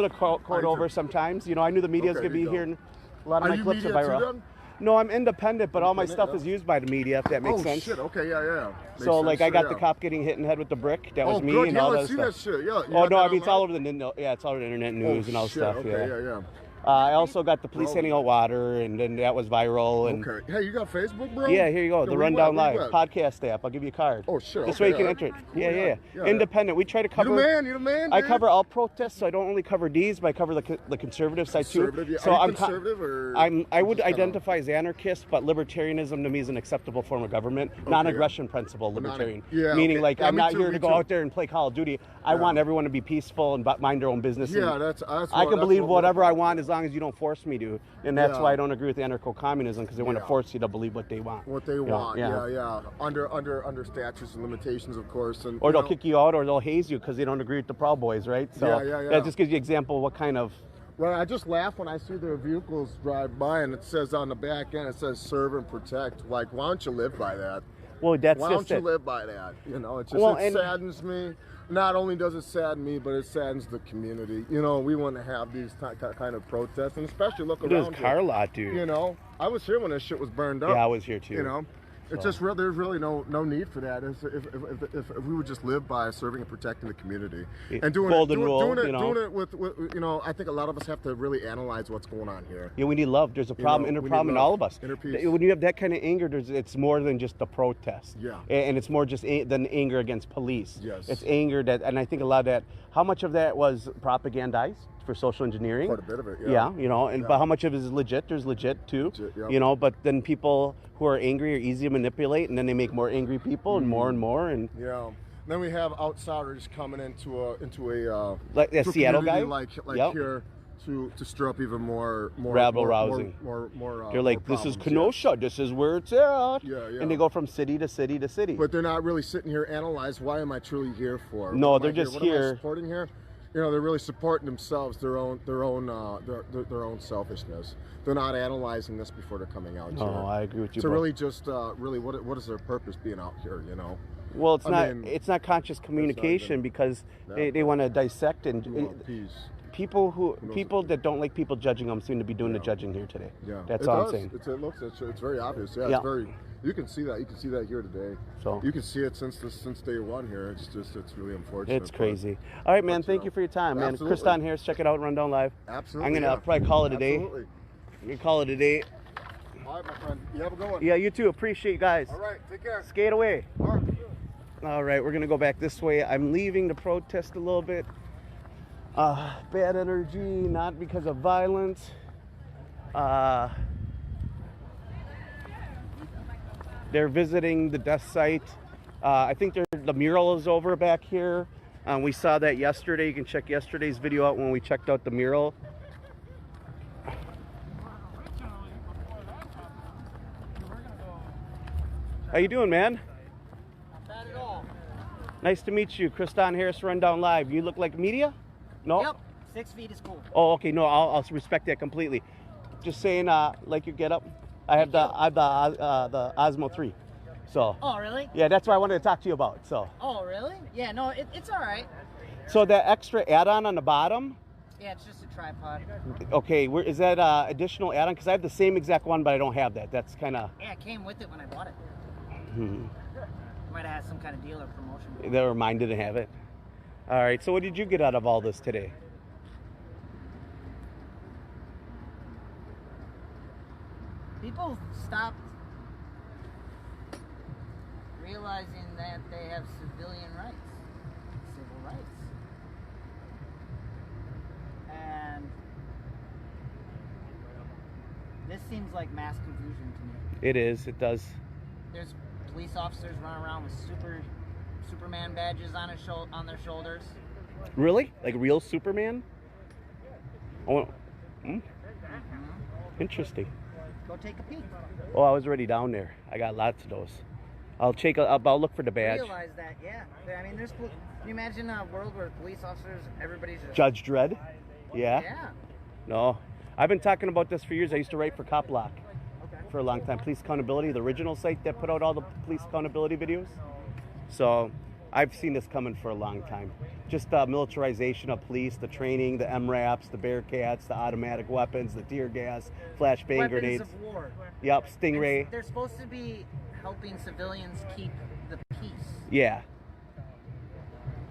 cord over sometimes. I knew the media's gonna be here. And a lot of my clips are viral. No, I'm independent, but all my stuff is used by the media, if that makes sense. Oh shit, okay, yeah. So like I got the yeah. cop getting hit in the head with the brick. That was me good. and Yeah, all let's that see stuff. that shit. Yeah. Oh no, I mean it's all over the it's all over the internet news and all shit, stuff. Okay, yeah. yeah. I also got the police handing out water, and then that was viral. And Okay. Hey, you got Facebook, bro? yeah, here you go. Yeah, The where Rundown you at? Live podcast app. I'll give you a card. Oh shit. This okay, way you can alright. enter it. Cool, Yeah. Independent. We try to cover. You the man, I dude? cover all protests, so I don't only cover these, but I cover the conservative side too. Conservative, yeah. So Are you I'm conservative or I would just kinda- identify as anarchist, but libertarianism to me is an acceptable form of government. Non-aggression principle, libertarian. Meaning like Yeah, I'm me not too, here me to go too. out there and play Call of Duty. I want everyone to be peaceful and mind their own business. Yeah, and that's I can believe what whatever I want as long as you don't force me to, and that's Yeah. why I don't agree with anarcho-communism, because they want to Yeah. force you to believe what they want. What they want, yeah. Under statutes and limitations, of course, and Or they'll know, kick you out, or they'll haze you because they don't agree with the Proud Boys, right? So Yeah. that just gives you an example of what kind of. Well, I just laugh when I see their vehicles drive by and it says on the back end, it says serve and protect. Like, why don't you live by that? Well, that's why don't just you it. live by that? You know, it just Well, it and- saddens me. Not only does it sadden me, but it saddens the community. You know, we want to have these kind of protests, and especially look Look at around this car here. lot, dude. You know, I was here when this shit was burned up. Yeah, I was here too. You know, it's So. just there's really no need for that. If we would just live by serving and protecting the community and doing Golden it, rule, doing you know. it with you know, I think a lot of us have to really analyze what's going on here. Yeah, we need love. There's a You problem, know, inner we need problem in love, all of us. inner peace. When you have that kind of anger, it's more than just the protest. Yeah. And it's more just than anger against police. Yes. It's anger that, and I think a lot of that. How much of that was propagandized for social engineering? Quite a bit of it, yeah. Yeah, you know, and Yeah. but how much of it is legit? There's legit too. yeah. You know, but then people who are angry are easy to manipulate, and then they make more angry people and more, and. Yeah. Then we have outsiders coming into a Like that to a Seattle community guy? like Yep. here to stir up even more Rabble rousing. more They're like, more this is problems, Kenosha. This is where it's at. Yeah. And they go from city to city to city. But they're not really sitting here analyze why am I truly here for? No, What am they're I just What am I here. supporting here? You know, they're really supporting themselves, their own selfishness. They're not analyzing this before they're coming out. No, here. I agree with you, So bro. really, just really, what is their purpose being out here? You know. Well, it's I not. mean, It's not conscious communication because No. they want to dissect and peace. people that don't like people judging them seem to be doing the judging here today. Yeah, That's it all does. I'm saying. It's very obvious. Yeah, Yeah. it's very. You can see that. You can see that here today. So you can see it since day one here. It's really unfortunate. It's but- crazy. All right, man. Thank you for your time, man. Absolutely. Kriston Harris, check it out, Rundown Live. Absolutely. I'm gonna yeah. probably call it a day. Absolutely. I'm gonna call it a day. All right, my friend. You have a good one. Yeah, you too. Appreciate you guys. All right. Take care. Skate away. All right. All right, we're gonna go back this way. I'm leaving the protest a little bit. Bad energy, not because of violence. They're visiting the death site. I think the mural is over back here. We saw that yesterday. You can check yesterday's video out when we checked out the mural. How you doing, man? Not at all. Nice to meet you, Kriston Harris, Rundown Live. You look like media? No? Yep. 6 feet is cool. Oh, okay. No, I'll respect that completely. Just saying, like your getup. I have the Osmo 3. So. Oh, really? Yeah, that's what I wanted to talk to you about. So. Oh, really? Yeah, no, it's all right. So that extra add-on on the bottom. Yeah, it's just a tripod. Okay, where is that additional add-on? Because I have the same exact one, but I don't have that. That's kind of. Yeah, it came with it when I bought it. Hmm. Might have had some kind of deal or promotion. They were mine didn't have it. All right. So what did you get out of all this today? People stopped realizing that they have civilian rights, civil rights. And this seems like mass confusion to me. It is. It does. There's police officers running around with Superman badges on their shoulders. Really? Like real Superman? Oh. Hmm? Interesting. Go take a peek. Oh, I was already down there. I got lots of those. I'll look for the badge. Realize that, yeah. I mean, can you imagine a world where police officers, everybody's just... Judge Dredd? Yeah? Yeah. No. I've been talking about this for years. I used to write for Cop Lock for a long time. Police Accountability, the original site that put out all the police accountability videos. So I've seen this coming for a long time. Just the militarization of police, the training, the MRAPs, the Bearcats, the automatic weapons, the tear gas, flashbang Weapons grenades. of war. Yep, Stingray. They're supposed to be helping civilians keep the peace. Yeah.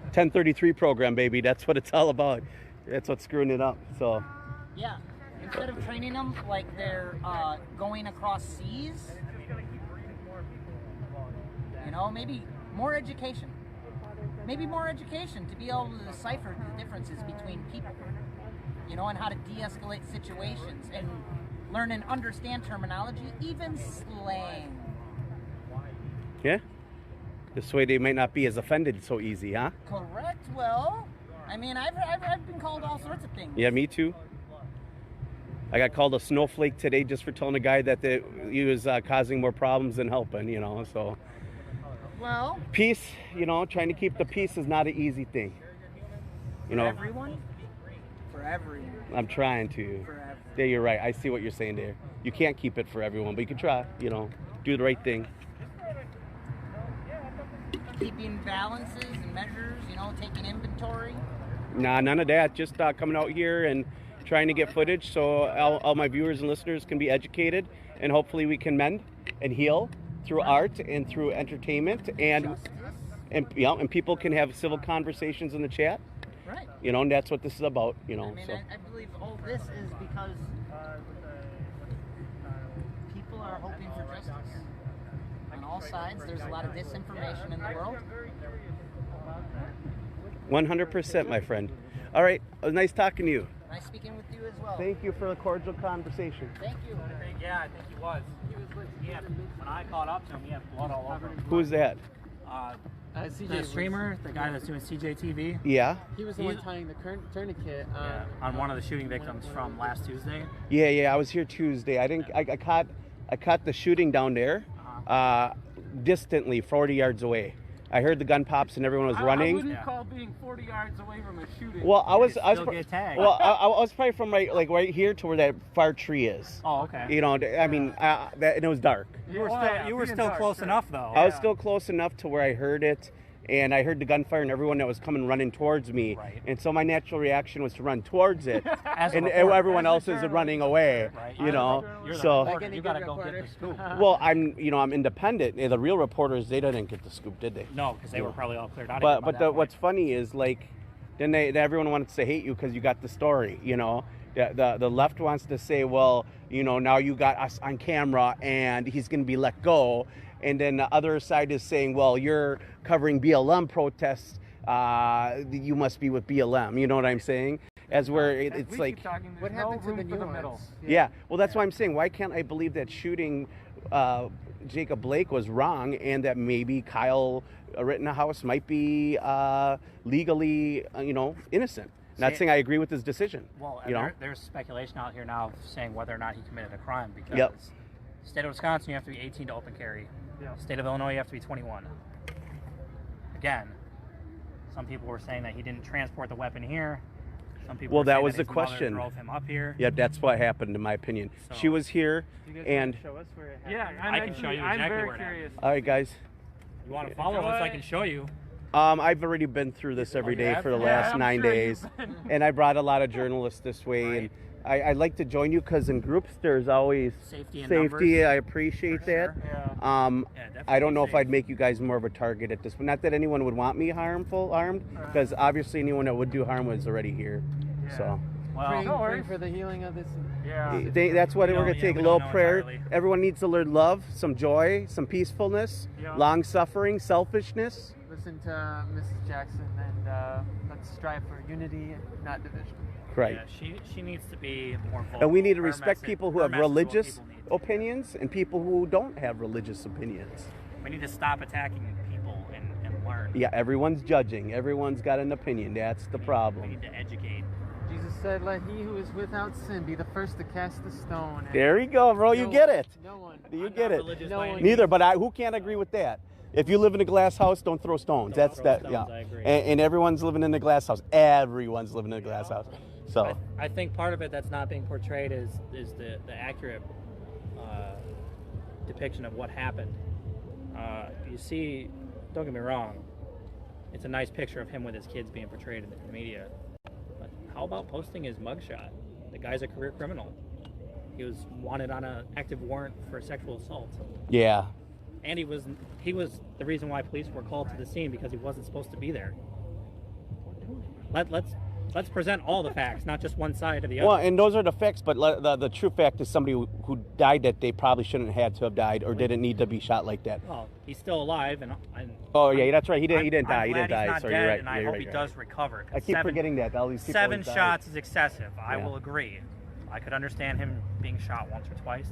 1033 program, baby. That's what it's all about. That's what's screwing it up. So. Yeah. Instead of training them like they're going across seas, you know, maybe more education. Maybe more education to be able to decipher the differences between people, you know, and how to de-escalate situations and learn and understand terminology, even slang. Yeah. This way they might not be as offended so easy, huh? Correct. Well, I mean, I've been called all sorts of things. Yeah, me too. I got called a snowflake today just for telling a guy that he was causing more problems than helping, you know, so. Well. Peace, you know, trying to keep the peace is not an easy thing. You know. For everyone? For everyone. I'm trying to. For everyone. Yeah, you're right. I see what you're saying there. You can't keep it for everyone, but you can try, you know, do the right thing. Keeping balances and measures, you know, taking inventory. Nah, none of that. Just coming out here and trying to get footage so all my viewers and listeners can be educated, and hopefully we can mend and heal through art and through entertainment, and you know, and people can have civil conversations in the chat. Right. You know, and that's what this is about. You know. I mean, so. I believe all this is because people are hoping for justice. On all sides, there's a lot of disinformation in the world. 100%, my friend. All right, it was nice talking to you. Nice speaking with you as well. Thank you for the cordial conversation. Thank you. Yeah, I think he was. Yeah, when I caught up to him, he had blood all over him. Who's that? The streamer, the guy that's doing CJTV. Yeah. He was the one tying the tourniquet on one of the shooting victims from last Tuesday. Yeah, I was here Tuesday. I caught the shooting down there, distantly, 40 yards away. I heard the gun pops and everyone was running. I wouldn't call being 40 yards away from a shooting. Well, I was probably from right here to where that far tree is. Oh, okay. You know, I mean, and it was dark. You were still close enough, though. I was still close enough to where I heard it, and I heard the gunfire and everyone that was coming running towards me. Right. And so my natural reaction was to run towards it, and reporter. everyone else is running away. Right. You know, You're the so reporter. You gotta go get the scoop. well, I'm independent. The real reporters, they didn't get the scoop, did they? No, because they were probably all cleared out. But what's funny is then everyone wants to hate you because you got the story. You know, the left wants to say, well, you know, now you got us on camera and he's going to be let go. And then the other side is saying, well, you're covering BLM protests. You must be with BLM. You know what I'm saying? As where it's like, what happened to the nuance? Yeah. Well, that's why I'm saying, why can't I believe that shooting Jacob Blake was wrong, and that maybe Kyle Rittenhouse might be legally, innocent? Not saying I agree with his decision. Well, there's speculation out here now saying whether or not he committed a crime, because state of Wisconsin, you have to be 18 to open carry. State of Illinois, you have to be 21. Again, some people were saying that he didn't transport the weapon here. Some people that was that the his mother question. Drove him up here. Yeah, that's what happened, in my opinion. So, she was here, and show us where it happened? Yeah, I can show you exactly where it happened. All right, guys. You want to follow us? I can show you. I've already been through this every day for the last 9 days, and I brought a lot of journalists this way. Right. And I'd like to join you because in groups there's always safety. I appreciate that. Sure. I don't know if I'd make you guys more of a target at this, but not that anyone would want me armed, because obviously anyone that would do harm was already here. Yeah. So. Well, pray for the healing of this. Yeah. That's what we're going to take. A little prayer. Entirely. Everyone needs to learn love, some joy, some peacefulness, long suffering, selfishness. Listen to Mrs. Jackson, and let's strive for unity, not division. Right. Yeah, she needs to be more vocal. And we need to Her respect message- people who her have message is what religious people need. opinions and people who don't have religious opinions. We need to stop attacking people and learn. Yeah, everyone's judging. Everyone's got an opinion. That's the We problem. need to educate. Jesus said, "Let he who is without sin be the first to cast the stone." And There you go, bro. You get it. No one. You get it. No one. Neither, but who can't agree with that? If you live in a glass house, don't throw stones. Don't That's throw that. stones, Yeah. I agree. And everyone's living in a glass house. Everyone's living in a glass house. So. I think part of it that's not being portrayed is the accurate depiction of what happened. You see, don't get me wrong, it's a nice picture of him with his kids being portrayed in the media. But how about posting his mugshot? The guy's a career criminal. He was wanted on an active warrant for sexual assault. Yeah. And he was the reason why police were called to the scene, because he wasn't supposed to be there. Let's present all the facts, not just one side of the other. Well, and those are the facts, but the true fact is somebody who died that day probably shouldn't have had to have died or didn't need to be shot like that. Well, he's still alive, and oh yeah, that's right. He didn't die. He didn't die. He's not So dead, you're right. and I hope he does recover. I keep forgetting that. All these people 7 died. shots is excessive. I Yeah. will agree. I could understand him being shot once or twice.